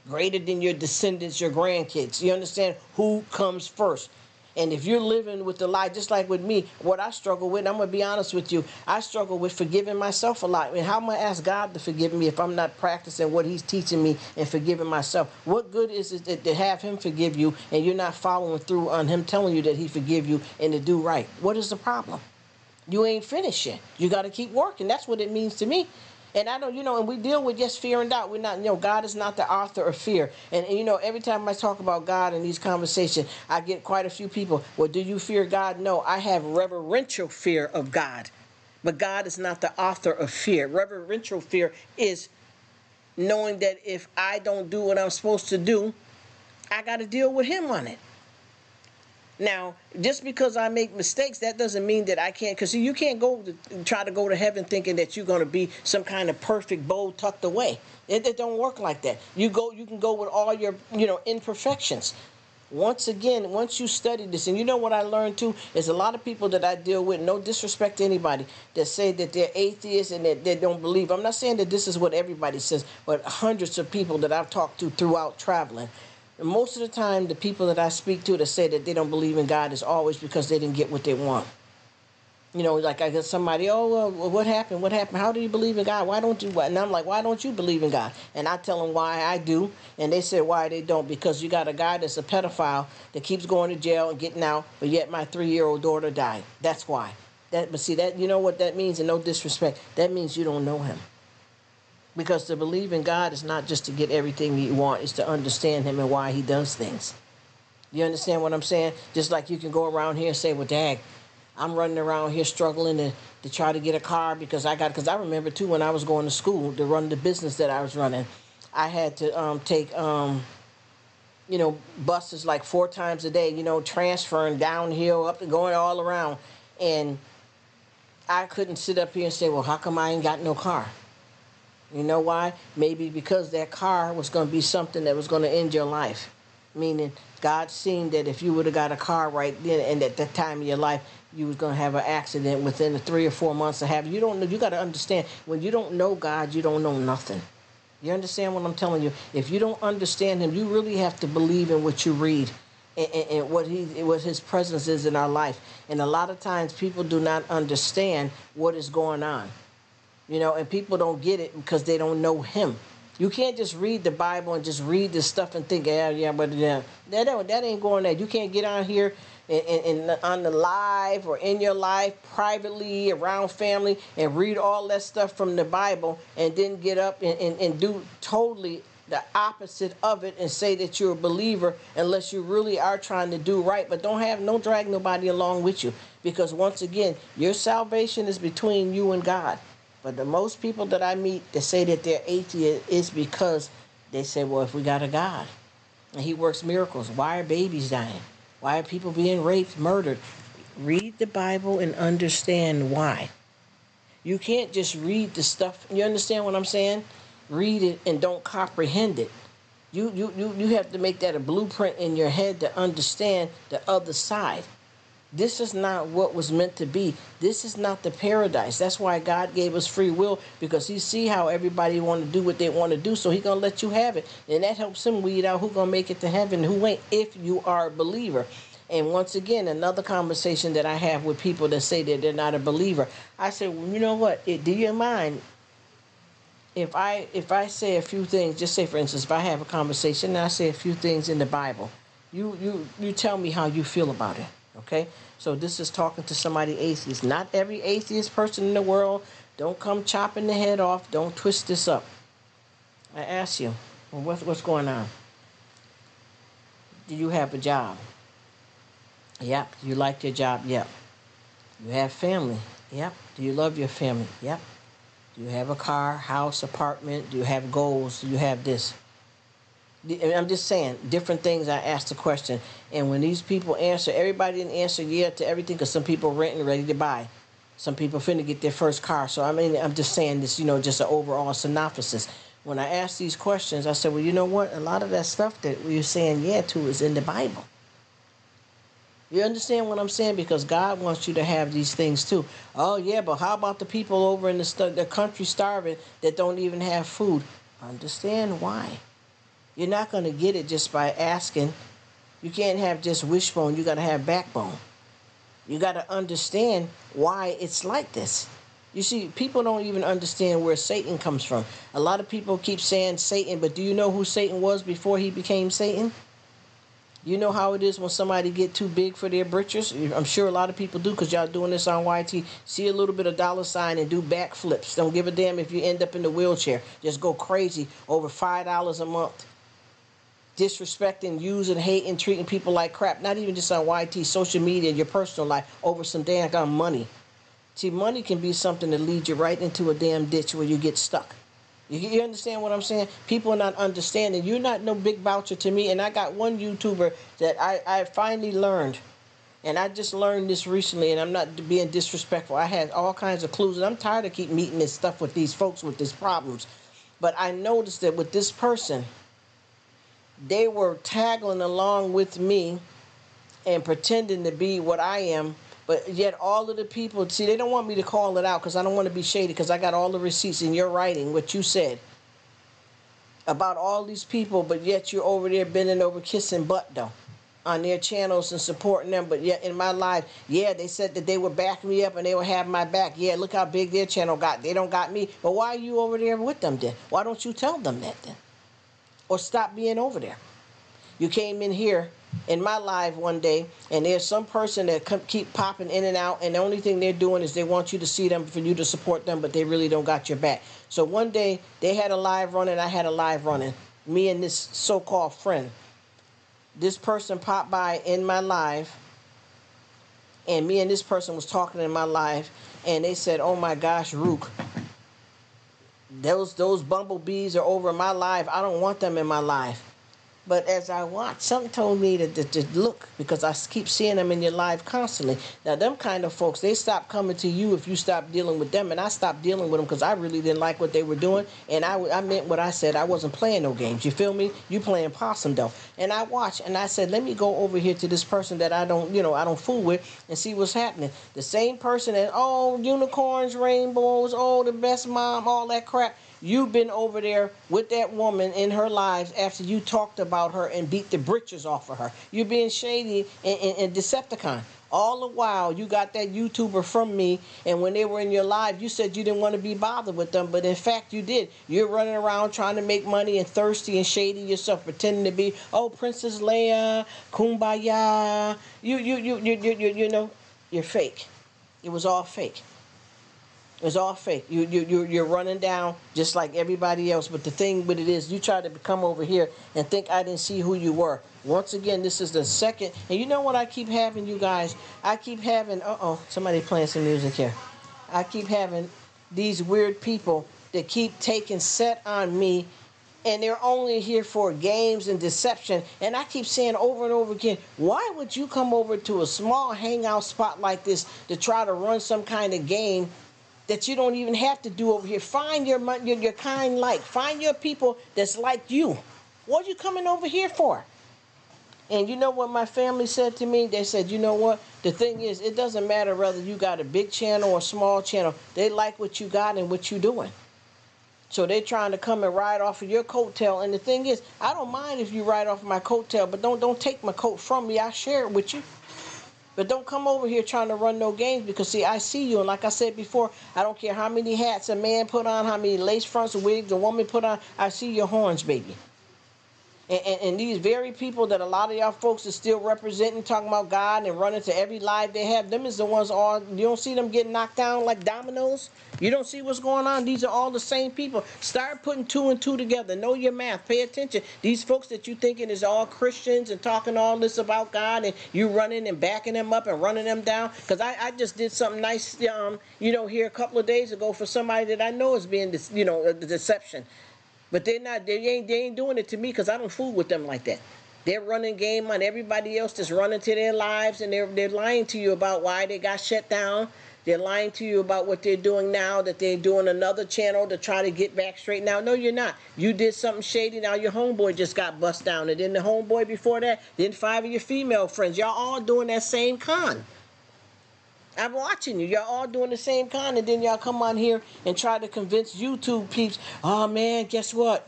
greater than your descendants, your grandkids. You understand who comes first? And if you're living with the lie, just like with me, what I struggle with, I'm going to be honest with you, I struggle with forgiving myself a lot. I mean, how am I going to ask God to forgive me if I'm not practicing what he's teaching me and forgiving myself? What good is it to have him forgive you and you're not following through on him telling you that he forgive you and to do right? What is the problem? You ain't finished yet. You got to keep working. That's what it means to me. And I don't, and we deal with just fear and doubt. We're not, God is not the author of fear. And every time I talk about God in these conversations, I get quite a few people, well, do you fear God? No, I have reverential fear of God. But God is not the author of fear. Reverential fear is knowing that if I don't do what I'm supposed to do, I got to deal with him on it. Now, just because I make mistakes, that doesn't mean that I can't. Because you can't try to go to heaven thinking that you're going to be some kind of perfect bow tucked away. It don't work like that. You can go with all your imperfections. Once again, once you study this, and what I learned too is a lot of people that I deal with, no disrespect to anybody, that say that they're atheists and that they don't believe. I'm not saying that this is what everybody says, but hundreds of people that I've talked to throughout traveling. And most of the time, the people that I speak to that say that they don't believe in God is always because they didn't get what they want. Like I get somebody, oh, well, what happened? What happened? How do you believe in God? Why don't you? And I'm like, why don't you believe in God? And I tell them why I do. And they say why they don't. Because you got a guy that's a pedophile that keeps going to jail and getting out, but yet my 3-year-old daughter died. That's why. But see, that you know what that means, and no disrespect, that means you don't know him. Because to believe in God is not just to get everything you want, it's to understand him and why he does things. You understand what I'm saying? Just like you can go around here and say, well, Dad, I'm running around here struggling to try to get a car because I remember too when I was going to school to run the business that I was running, I had to take buses like 4 times a day, transferring downhill, up and going all around. And I couldn't sit up here and say, well, how come I ain't got no car? You know why? Maybe because that car was going to be something that was going to end your life. Meaning God seen that if you would have got a car right then and at that time of your life, you was going to have an accident within the 3 or 4 months of having. You don't know. You got to understand, when you don't know God, you don't know nothing. You understand what I'm telling you? If you don't understand him, you really have to believe in what you read and what his presence is in our life. And a lot of times people do not understand what is going on. And people don't get it because they don't know him. You can't just read the Bible and just read this stuff and think, but that ain't going there. You can't get on here and on the live or in your life, privately, around family, and read all that stuff from the Bible and then get up and do totally the opposite of it and say that you're a believer unless you really are trying to do right. But don't drag nobody along with you, because once again, your salvation is between you and God. But the most people that I meet that say that they're atheists is because they say, well, if we got a God and he works miracles, why are babies dying? Why are people being raped, murdered? Read the Bible and understand why. You can't just read the stuff. You understand what I'm saying? Read it and don't comprehend it. You have to make that a blueprint in your head to understand the other side. This is not what was meant to be. This is not the paradise. That's why God gave us free will, because he see how everybody want to do what they want to do, so he going to let you have it. And that helps him weed out who going to make it to heaven and who ain't, if you are a believer. And once again, another conversation that I have with people that say that they're not a believer. I say, well, you know what? Do you mind if I say a few things? Just say, for instance, if I have a conversation and I say a few things in the Bible, you tell me how you feel about it. Okay, so this is talking to somebody atheist. Not every atheist person in the world. Don't come chopping the head off. Don't twist this up. I ask you, well, what's going on? Do you have a job? Yep. Do you like your job? Yep. You have family? Yep. Do you love your family? Yep. Do you have a car, house, apartment? Do you have goals? Do you have this? I'm just saying, different things. I asked the question. And when these people answer, everybody didn't answer yeah to everything because some people renting ready to buy. Some people finna get their first car. So, I mean, I'm just saying this, just an overall synopsis. When I asked these questions, I said, well, you know what? A lot of that stuff that we're saying yeah to is in the Bible. You understand what I'm saying? Because God wants you to have these things too. Oh, yeah, but how about the people over in the country starving that don't even have food? Understand why. You're not going to get it just by asking. You can't have just wishbone. You got to have backbone. You got to understand why it's like this. You see, people don't even understand where Satan comes from. A lot of people keep saying Satan, but do you know who Satan was before he became Satan? You know how it is when somebody get too big for their britches? I'm sure a lot of people do because y'all doing this on YT. See a little bit of dollar sign and do backflips. Don't give a damn if you end up in the wheelchair. Just go crazy over $5 a month. Disrespecting, using, hating, treating people like crap. Not even just on YT, social media, your personal life over some damn money. See, money can be something that leads you right into a damn ditch where you get stuck. You understand what I'm saying? People are not understanding. You're not no big voucher to me. And I got one YouTuber that I finally learned. And I just learned this recently, and I'm not being disrespectful. I had all kinds of clues, and I'm tired of keep meeting this stuff with these folks with these problems. But I noticed that with this person, they were tagging along with me and pretending to be what I am. But yet all of the people, see, they don't want me to call it out because I don't want to be shady because I got all the receipts in your writing, what you said about all these people, but yet you're over there bending over kissing butt, though, on their channels and supporting them. But yet in my life, yeah, they said that they would back me up and they would have my back. Yeah, look how big their channel got. They don't got me. But why are you over there with them then? Why don't you tell them that then? Or stop being over there. You came in here in my live one day, and there's some person that keep popping in and out, and the only thing they're doing is they want you to see them for you to support them, but they really don't got your back. So one day, they had a live running, I had a live running, me and this so-called friend. This person popped by in my live, and me and this person was talking in my live, and they said, oh my gosh, Rruk, those bumblebees are over my live. I don't want them in my live. But as I watched, something told me to look, because I keep seeing them in your live constantly. Now, them kind of folks, they stop coming to you if you stop dealing with them. And I stopped dealing with them because I really didn't like what they were doing. And I meant what I said. I wasn't playing no games. You feel me? You playing possum, though. And I watched, and I said, let me go over here to this person that I don't fool with and see what's happening. The same person that, oh, unicorns, rainbows, oh, the best mom, all that crap. You've been over there with that woman in her lives after you talked about her and beat the britches off of her. You're being shady and Decepticon. All the while, you got that YouTuber from me, and when they were in your live, you said you didn't want to be bothered with them, but in fact, you did. You're running around trying to make money and thirsty and shady yourself, pretending to be, oh, Princess Leia, Kumbaya. You know, you're fake. It was all fake. It's all fake. You're running down just like everybody else. But the thing with it is, you try to come over here and think I didn't see who you were. Once again, this is the second. And you know what I keep having, you guys? I keep having, somebody playing some music here. I keep having these weird people that keep taking set on me, and they're only here for games and deception. And I keep saying over and over again, why would you come over to a small hangout spot like this to try to run some kind of game that you don't even have to do over here? Find your kind like. Find your people that's like you. What are you coming over here for? And you know what my family said to me? They said, you know what? The thing is, it doesn't matter whether you got a big channel or a small channel. They like what you got and what you're doing. So they're trying to come and ride off of your coattail. And the thing is, I don't mind if you ride off my coattail, but don't take my coat from me. I share it with you. But don't come over here trying to run no games, because, see, I see you. And like I said before, I don't care how many hats a man put on, how many lace fronts or wigs a woman put on. I see your horns, baby. And these very people that a lot of y'all folks are still representing, talking about God and running to every live they have, them is the ones all, you don't see them getting knocked down like dominoes? You don't see what's going on? These are all the same people. Start putting two and two together. Know your math. Pay attention. These folks that you thinking is all Christians and talking all this about God, and you running and backing them up and running them down. Because I just did something nice, here a couple of days ago for somebody that I know is being, a deception. But they ain't doing it to me, because I don't fool with them like that. They're running game on everybody else that's running to their lives, and they're lying to you about why they got shut down. They're lying to you about what they're doing now, that they're doing another channel to try to get back straight. Now, no, you're not. You did something shady. Now your homeboy just got bust down. And then the homeboy before that, then 5 of your female friends. Y'all all doing that same con. I'm watching you. Y'all all doing the same kind, and then y'all come on here and try to convince YouTube peeps, oh man, guess what?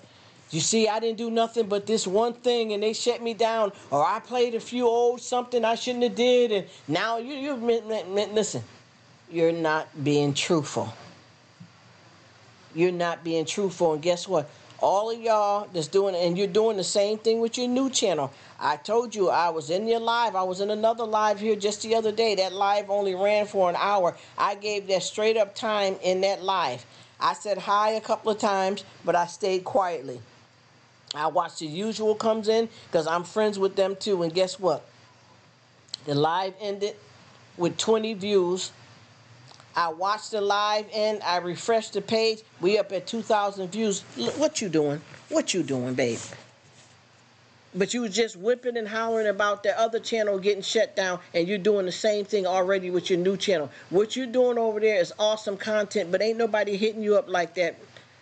You see, I didn't do nothing but this one thing, and they shut me down, or I played a few old something I shouldn't have did, and now you listen, you're not being truthful. You're not being truthful, and guess what? All of y'all that's doing, and you're doing the same thing with your new channel. I told you I was in your live. I was in another live here just the other day. That live only ran for an hour. I gave that straight up time in that live. I said hi a couple of times, but I stayed quietly. I watched the usual comes in, because I'm friends with them too. And guess what? The live ended with 20 views. I watched the live end. I refreshed the page. We up at 2,000 views. What you doing? What you doing, babe? But you was just whipping and hollering about the other channel getting shut down, and you're doing the same thing already with your new channel. What you're doing over there is awesome content, but ain't nobody hitting you up like that.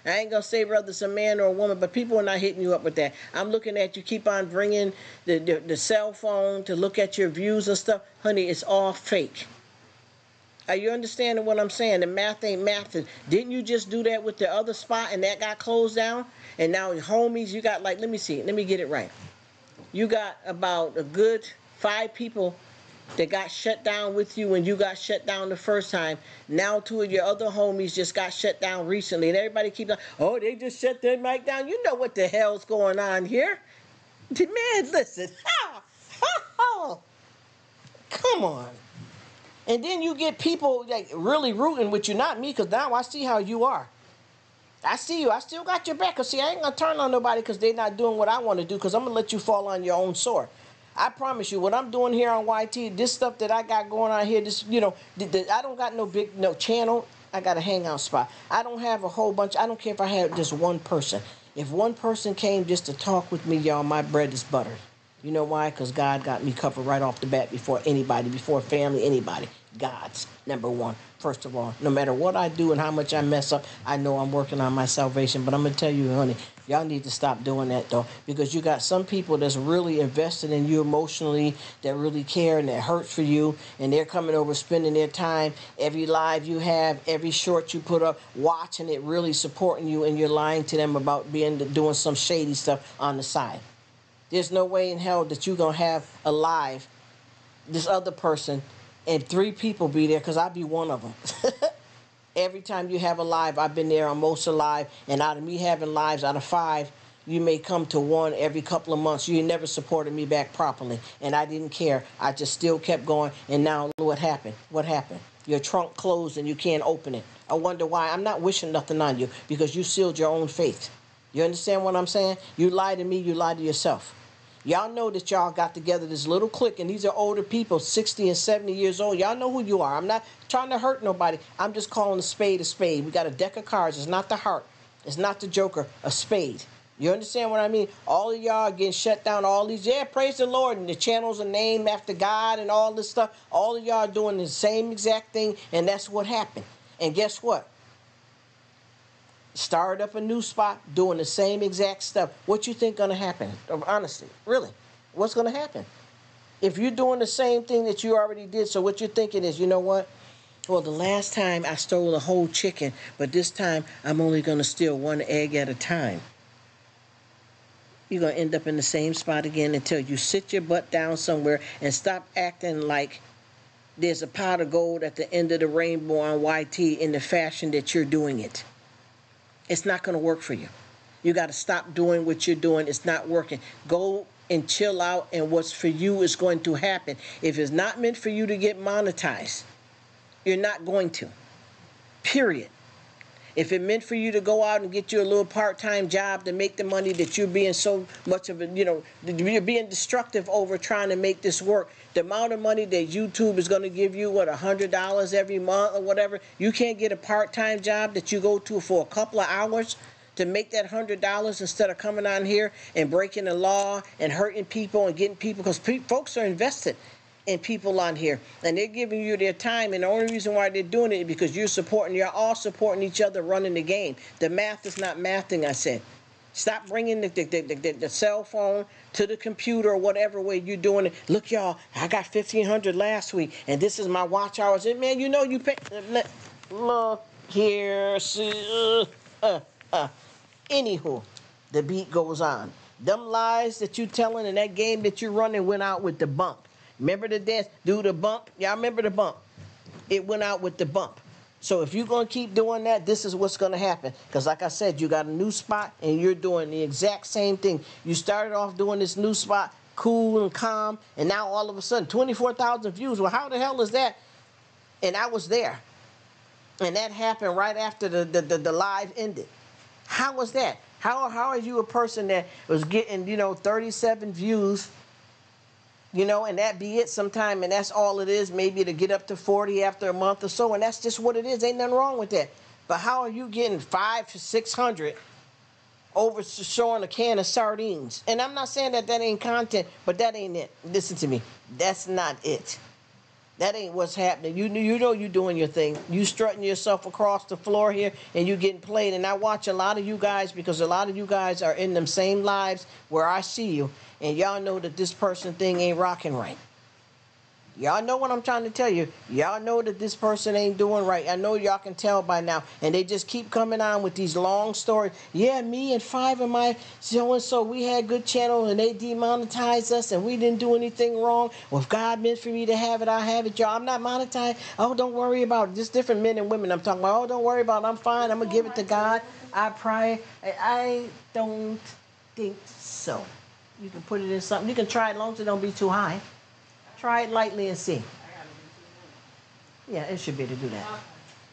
I ain't gonna say whether it's a man or a woman, but people are not hitting you up with that. I'm looking at you keep on bringing the cell phone to look at your views and stuff. Honey, it's all fake. Are you understanding what I'm saying? The math ain't mathing. Didn't you just do that with the other spot and that got closed down? And now homies, you got let me see. Let me get it right. You got about a good 5 people that got shut down with you when you got shut down the first time. Now 2 of your other homies just got shut down recently. And everybody keeps on, oh, they just shut their mic down. You know what the hell's going on here. Man, listen. Come on. And then you get people really rooting with you, not me, because now I see how you are. I see you. I still got your back. Because, see, I ain't going to turn on nobody because they're not doing what I want to do, because I'm going to let you fall on your own sword. I promise you, what I'm doing here on YT, this stuff that I got going on here, this, I don't got no channel. I got a hangout spot. I don't have a whole bunch. I don't care if I had just one person. If one person came just to talk with me, y'all, my bread is buttered. You know why? Because God got me covered right off the bat before anybody, before family, anybody. God's number one. First of all, no matter what I do and how much I mess up, I know I'm working on my salvation. But I'm going to tell you, honey, y'all need to stop doing that, though, because you got some people that's really invested in you emotionally, that really care and that hurts for you, and they're coming over spending their time, every live you have, every short you put up, watching it, really supporting you, and you're lying to them about doing some shady stuff on the side. There's no way in hell that you're going to have a live, this other person, and 3 people be there, because I'll be one of them. Every time you have a live, I've been there on most of live, and out of me having lives, out of 5, you may come to 1 every couple of months. You never supported me back properly, and I didn't care. I just still kept going, and now what happened? What happened? Your trunk closed and you can't open it. I wonder why. I'm not wishing nothing on you, because you sealed your own faith. You understand what I'm saying? You lie to me, you lie to yourself. Y'all know that y'all got together this little clique, and these are older people, 60 and 70 years old. Y'all know who you are. I'm not trying to hurt nobody. I'm just calling a spade a spade. We got a deck of cards. It's not the heart. It's not the joker. A spade. You understand what I mean? All of y'all getting shut down. All these, yeah, praise the Lord. And the channels are named after God and all this stuff. All of y'all doing the same exact thing, and that's what happened. And guess what? Started up a new spot, doing the same exact stuff. What you think gonna happen? Honestly, really, what's gonna happen? If you're doing the same thing that you already did, so what you're thinking is, you know what? Well, the last time I stole a whole chicken, but this time I'm only gonna steal 1 egg at a time. You're gonna end up in the same spot again until you sit your butt down somewhere and stop acting like there's a pot of gold at the end of the rainbow on YT in the fashion that you're doing it. It's not going to work for you. You got to stop doing what you're doing. It's not working. Go and chill out, and what's for you is going to happen. If it's not meant for you to get monetized, you're not going to. Period. If it meant for you to go out and get you a little part-time job to make the money that you're being so much of a, you're being destructive over trying to make this work. The amount of money that YouTube is going to give you, what, $100 every month or whatever, you can't get a part-time job that you go to for a couple of hours to make that $100 instead of coming on here and breaking the law and hurting people and getting people, because folks are invested in people on here, and they're giving you their time, and the only reason why they're doing it is because you're all supporting each other running the game. The math is not mathing, I said. Stop bringing the cell phone to the computer or whatever way you're doing it. Look, y'all, I got 1,500 last week, and this is my watch hours. And man, you know you pay. Look here, anywho, the beat goes on. Them lies that you telling and that game that you're running went out with the bump. Remember the dance? Do the bump? Y'all remember the bump? It went out with the bump. So if you're going to keep doing that, this is what's going to happen. Because like I said, you got a new spot, and you're doing the exact same thing. You started off doing this new spot, cool and calm, and now all of a sudden, 24,000 views. Well, how the hell is that? And I was there. And that happened right after the live ended. How was that? How are you a person that was getting, 37 views, and that be it sometime, and that's all it is, maybe to get up to 40 after a month or so, and that's just what it is. Ain't nothing wrong with that. But how are you getting 500 to 600 over showing a can of sardines? And I'm not saying that ain't content, but that ain't it. Listen to me. That's not it. That ain't what's happening. You know you doing your thing. You strutting yourself across the floor here, and you getting played. And I watch a lot of you guys, because a lot of you guys are in them same lives where I see you, and y'all know that this person thing ain't rocking right. Y'all know what I'm trying to tell you. Y'all know that this person ain't doing right. I know y'all can tell by now. And they just keep coming on with these long stories. Yeah, me and 5 of my so-and-so, we had good channels, and they demonetized us, and we didn't do anything wrong. Well, if God meant for me to have it, I'll have it, y'all. I'm not monetized. Oh, don't worry about it. Just different men and women I'm talking about. Oh, don't worry about it. I'm fine. I'm going to give it to God. I pray. I don't think so. You can put it in something. You can try it as long as it don't be too high. Try it lightly and see. Yeah, it should be to do that.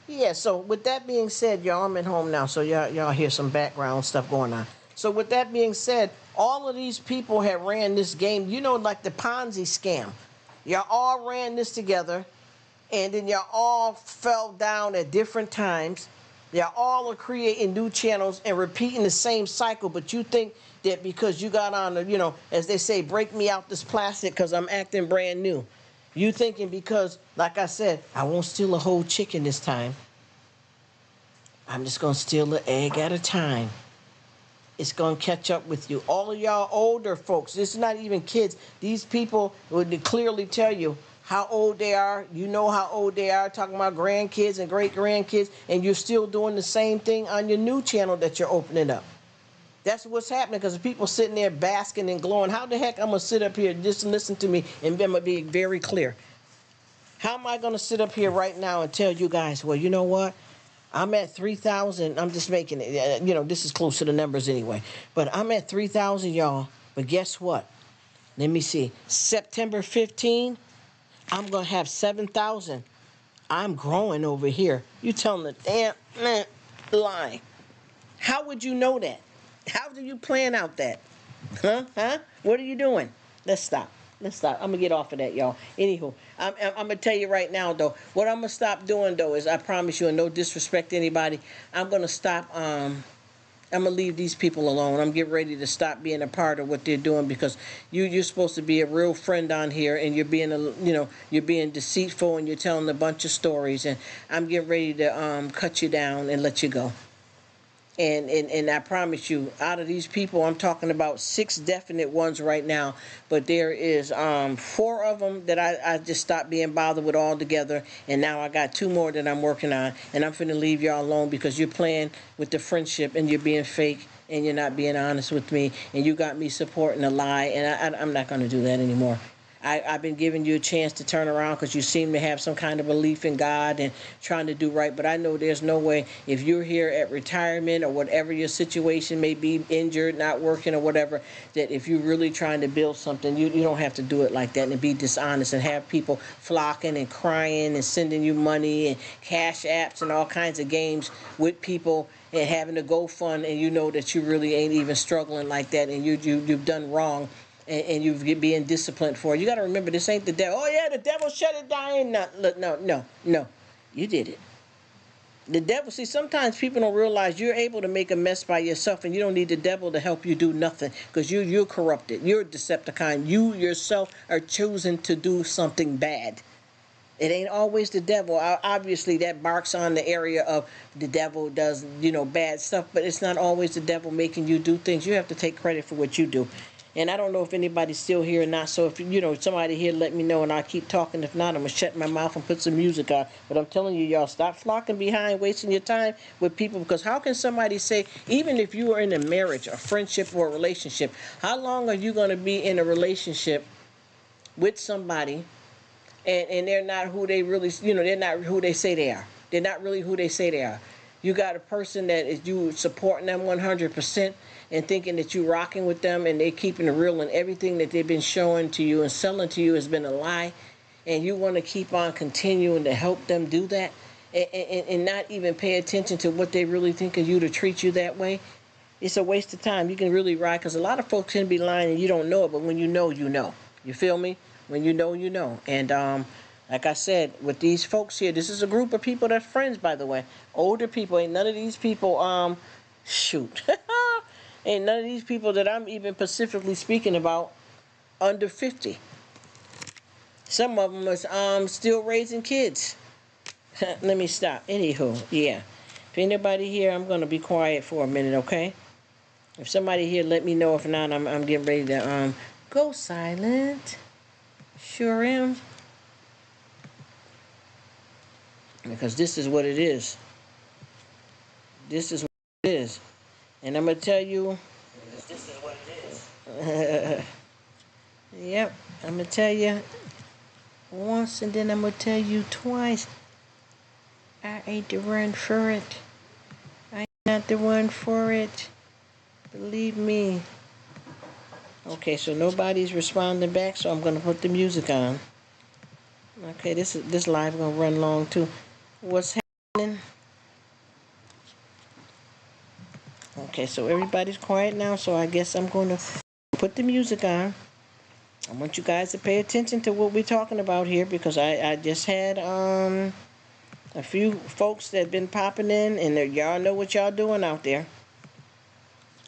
Yeah, so with that being said, y'all, I'm at home now, so y'all hear some background stuff going on. So with that being said, all of these people have ran this game, like the Ponzi scam. Y'all all ran this together, and then y'all all fell down at different times. Y'all all are creating new channels and repeating the same cycle, but you think that because you got on, as they say, break me out this plastic because I'm acting brand new. You thinking because, like I said, I won't steal a whole chicken this time. I'm just going to steal an egg at a time. It's going to catch up with you. All of y'all older folks, this is not even kids. These people would clearly tell you how old they are. You know how old they are, talking about grandkids and great-grandkids, and you're still doing the same thing on your new channel that you're opening up. That's what's happening, because people sitting there basking and glowing. How the heck I'm going to sit up here, just listen to me, and I'm going to be very clear. How am I going to sit up here right now and tell you guys, well, you know what? I'm at 3,000. I'm just making it, this is close to the numbers anyway. But I'm at 3,000, y'all. But guess what? Let me see. September 15, I'm going to have 7,000. I'm growing over here. You telling the damn lie. How would you know that? How do you plan out that? Huh? What are you doing? Let's stop. I'm going to get off of that, y'all. Anywho, I'm going to tell you right now, though, what I'm going to stop doing, though, is I promise you, and no disrespect to anybody, I'm going to stop, I'm going to leave these people alone. I'm getting ready to stop being a part of what they're doing, because you're supposed to be a real friend on here, and you're being deceitful, and you're telling a bunch of stories, and I'm getting ready to cut you down and let you go. And I promise you, out of these people, I'm talking about 6 definite ones right now, but there is 4 of them that I just stopped being bothered with altogether, and now I got 2 more that I'm working on, and I'm finna leave y'all alone because you're playing with the friendship, and you're being fake, and you're not being honest with me, and you got me supporting a lie, and I'm not going to do that anymore. I've been giving you a chance to turn around because you seem to have some kind of belief in God and trying to do right. But I know there's no way, if you're here at retirement or whatever your situation may be, injured, not working or whatever, that if you're really trying to build something, you don't have to do it like that and be dishonest and have people flocking and crying and sending you money and cash apps and all kinds of games with people and having to go fund, and you know that you really ain't even struggling like that, and you've done wrong, and you're being disciplined for it. You got to remember, this ain't the devil. Oh yeah, the devil shut it down. No, look, no, you did it. The devil. See, sometimes people don't realize you're able to make a mess by yourself, and you don't need the devil to help you do nothing because you're corrupted. You're a Decepticon. You yourself are choosing to do something bad. It ain't always the devil. Obviously, that barks on the area of the devil does, bad stuff, but it's not always the devil making you do things. You have to take credit for what you do. And I don't know if anybody's still here or not, so if, somebody here, let me know, and I'll keep talking. If not, I'm going to shut my mouth and put some music on. But I'm telling you, y'all, stop flocking behind, wasting your time with people, because how can somebody say, even if you are in a marriage, a friendship, or a relationship, how long are you going to be in a relationship with somebody and they're not who they really, they're not who they say they are. They're not really who they say they are. You got a person that is you supporting them 100% and thinking that you rocking with them, and they keeping it real, and everything that they've been showing to you and selling to you has been a lie, and you want to keep on continuing to help them do that, and not even pay attention to what they really think of you to treat you that way. It's a waste of time. You can really ride, because a lot of folks can be lying and you don't know it, but when you know, you know. You feel me? When you know, you know. And like I said, with these folks here, this is a group of people that's friends, by the way. Older people. Ain't none of these people, shoot. Ain't none of these people that I'm even specifically speaking about under 50. Some of them is still raising kids. Let me stop. Anywho, yeah. If anybody here, I'm going to be quiet for a minute, okay? If somebody here, let me know. If not, I'm getting ready to go silent. Sure am. Because this is what it is. This is what it is. And I'm going to tell you. This is what it is. Yep. I'm going to tell you once, and then I'm going to tell you twice. I ain't the one for it. I ain't not the one for it. Believe me. Okay, so nobody's responding back, so I'm going to put the music on. Okay, this live going to run long too. What's happening? Okay, so everybody's quiet now, so I guess I'm going to put the music on. I want you guys to pay attention to what we're talking about here, because I just had a few folks that been popping in, and y'all know what y'all doing out there.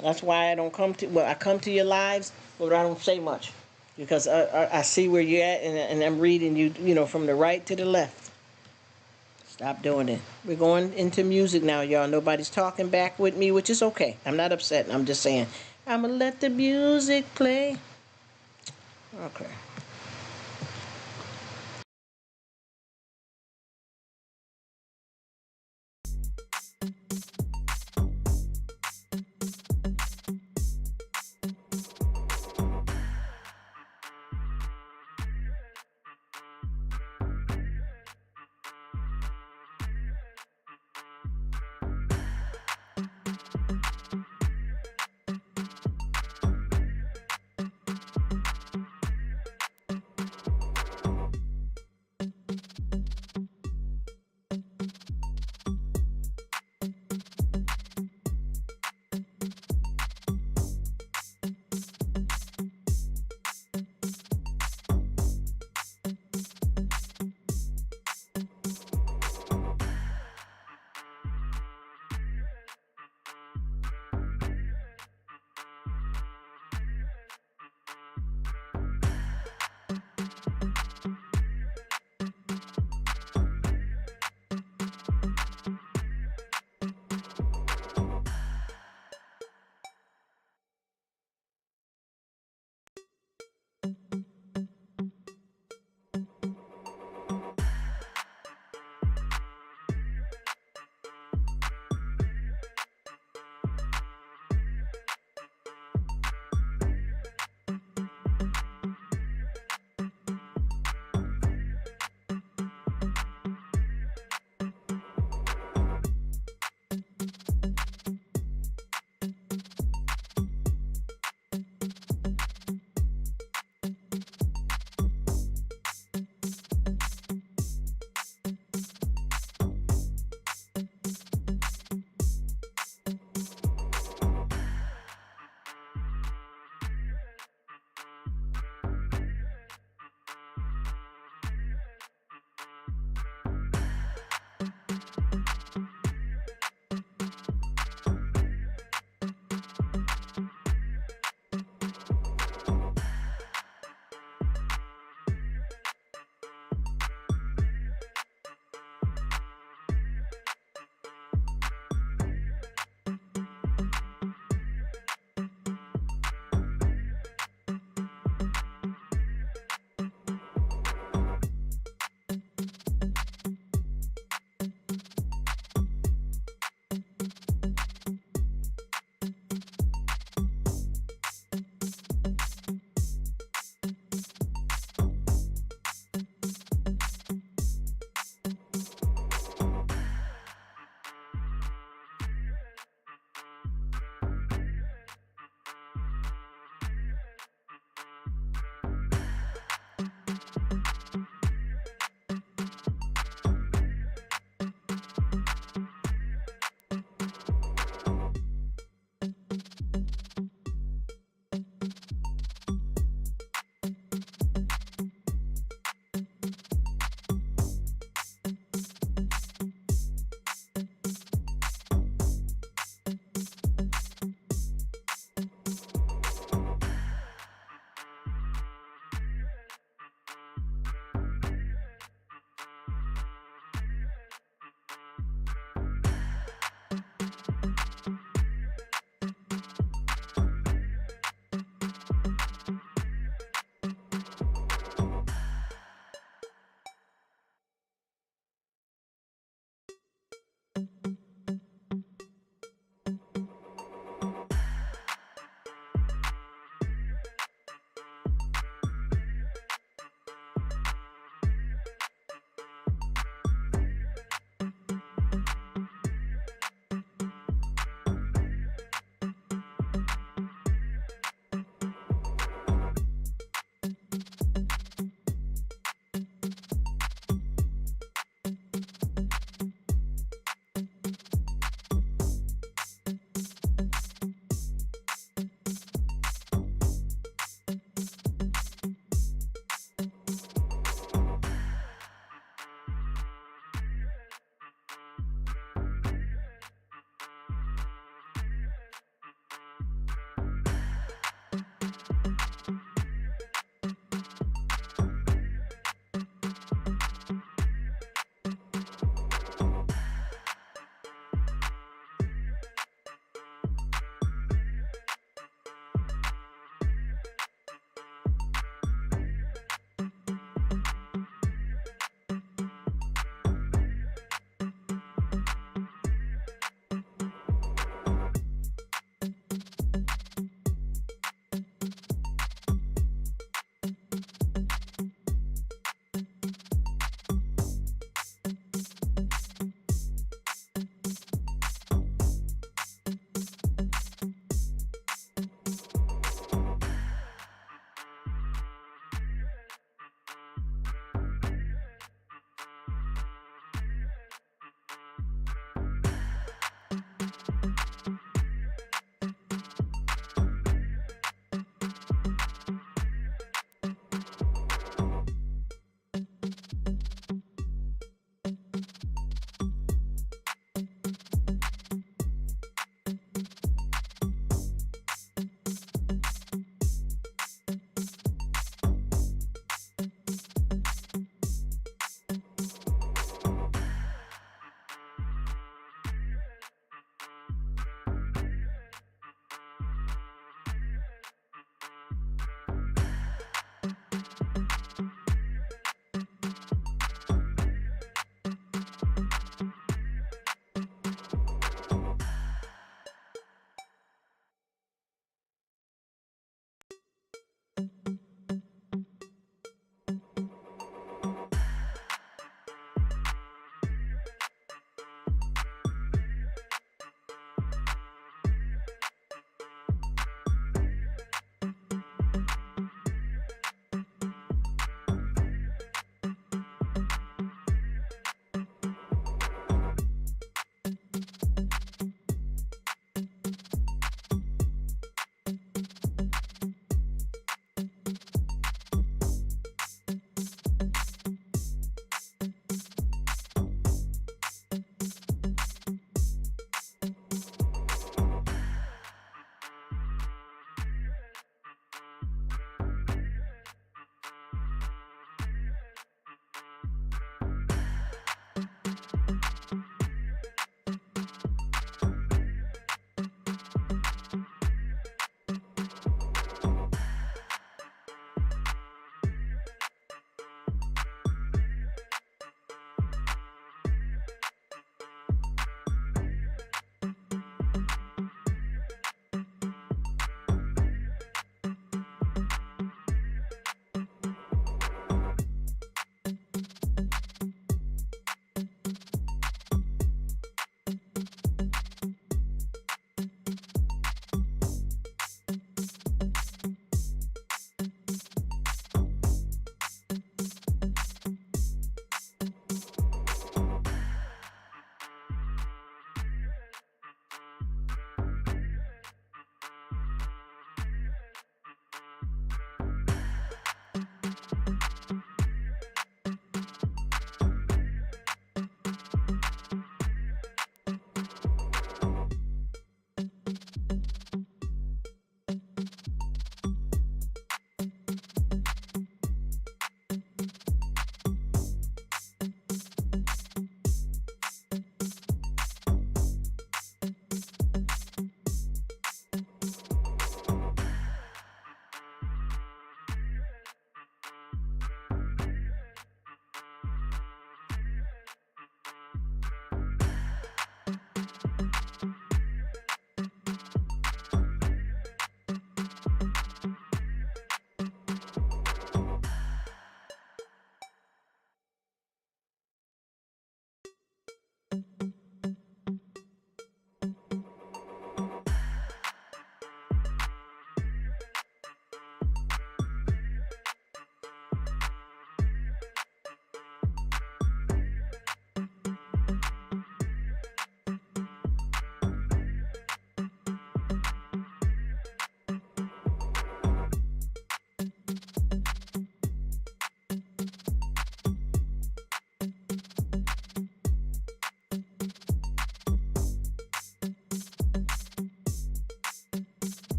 That's why I don't come to, well, I come to your lives, but I don't say much, because I see where you're at, and I'm reading you, from the right to the left. Stop doing it. We're going into music now, y'all. Nobody's talking back with me, which is okay. I'm not upset. I'm just saying, I'm going to let the music play. Okay.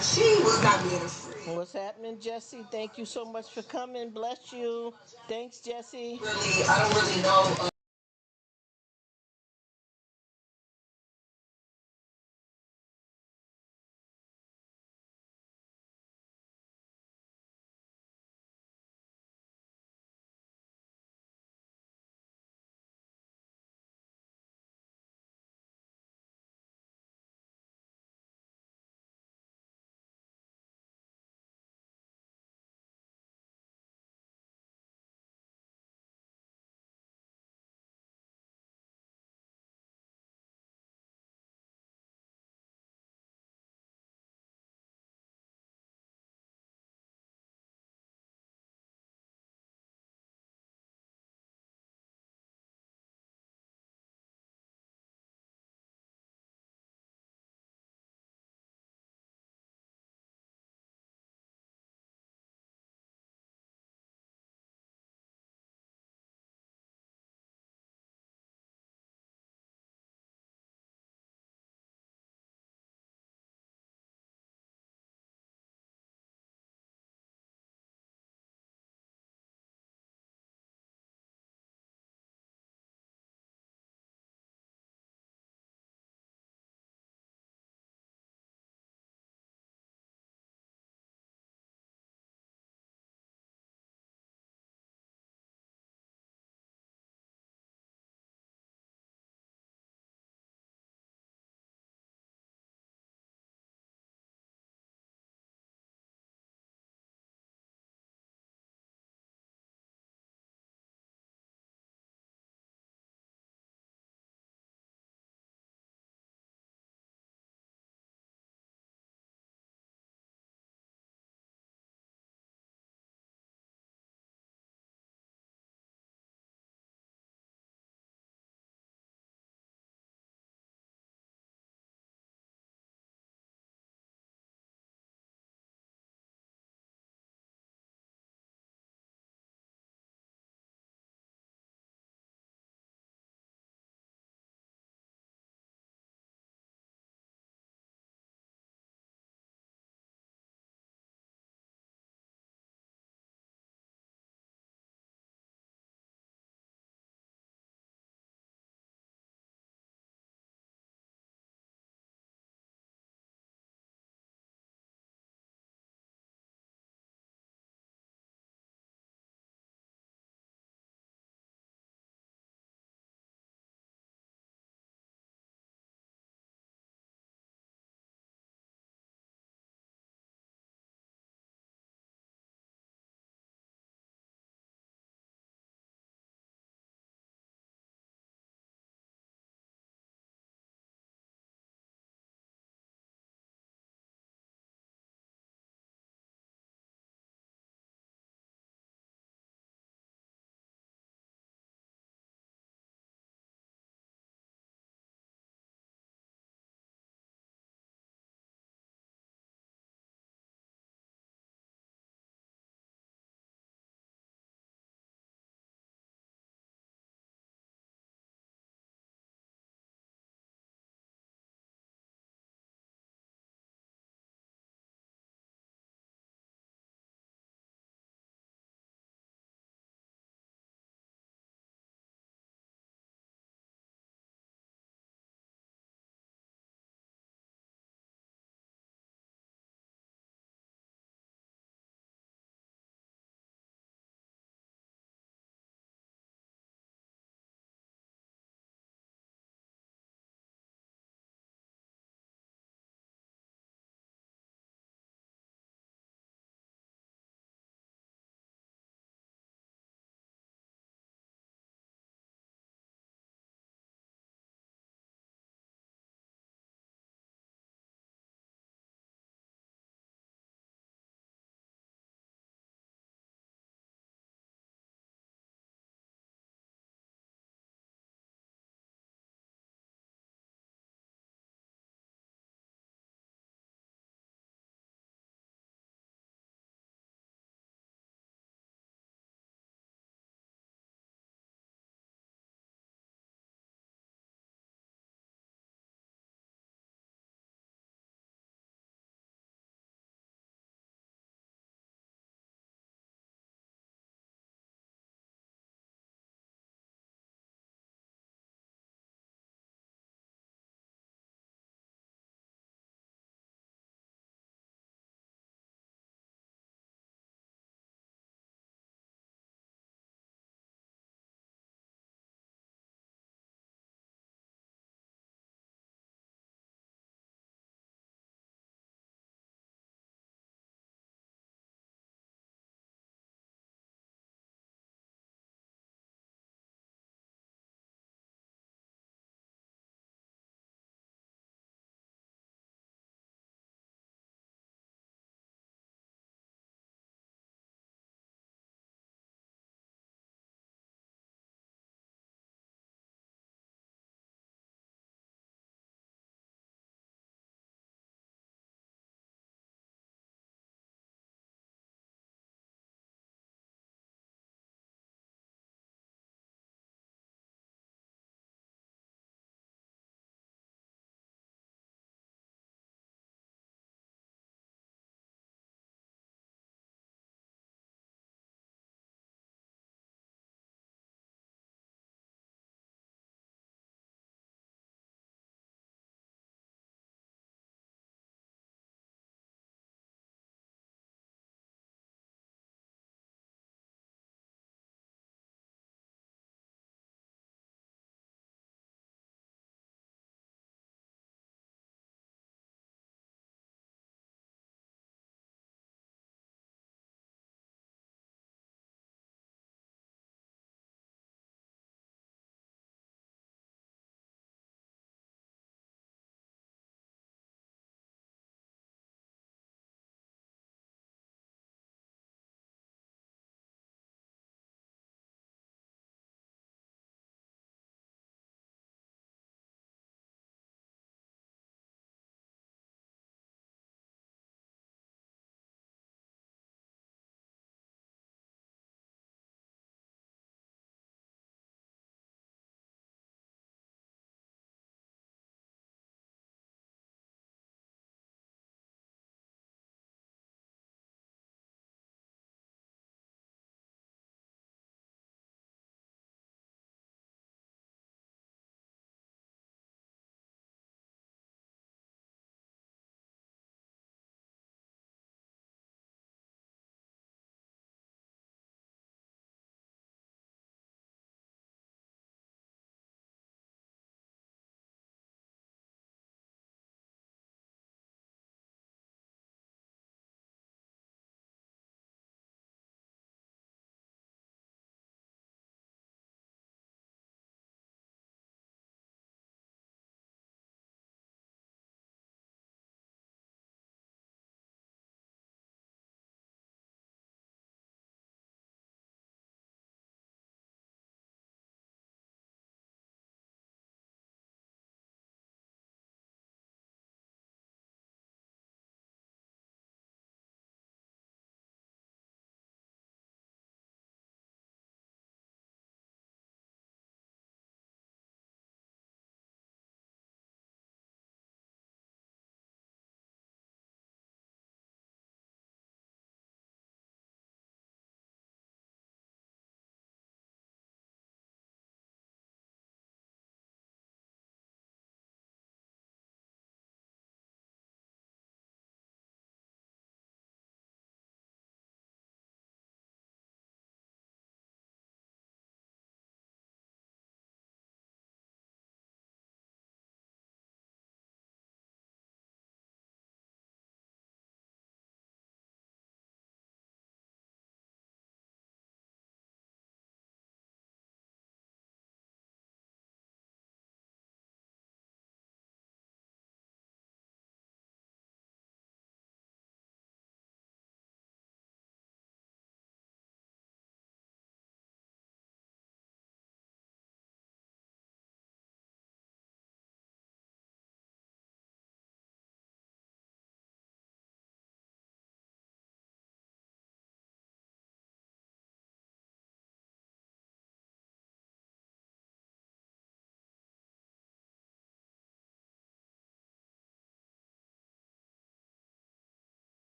She was not being a friend.
What's happening, Jesse? Thank you so much for coming. Bless you. Thanks, Jesse.
Really, I don't really know.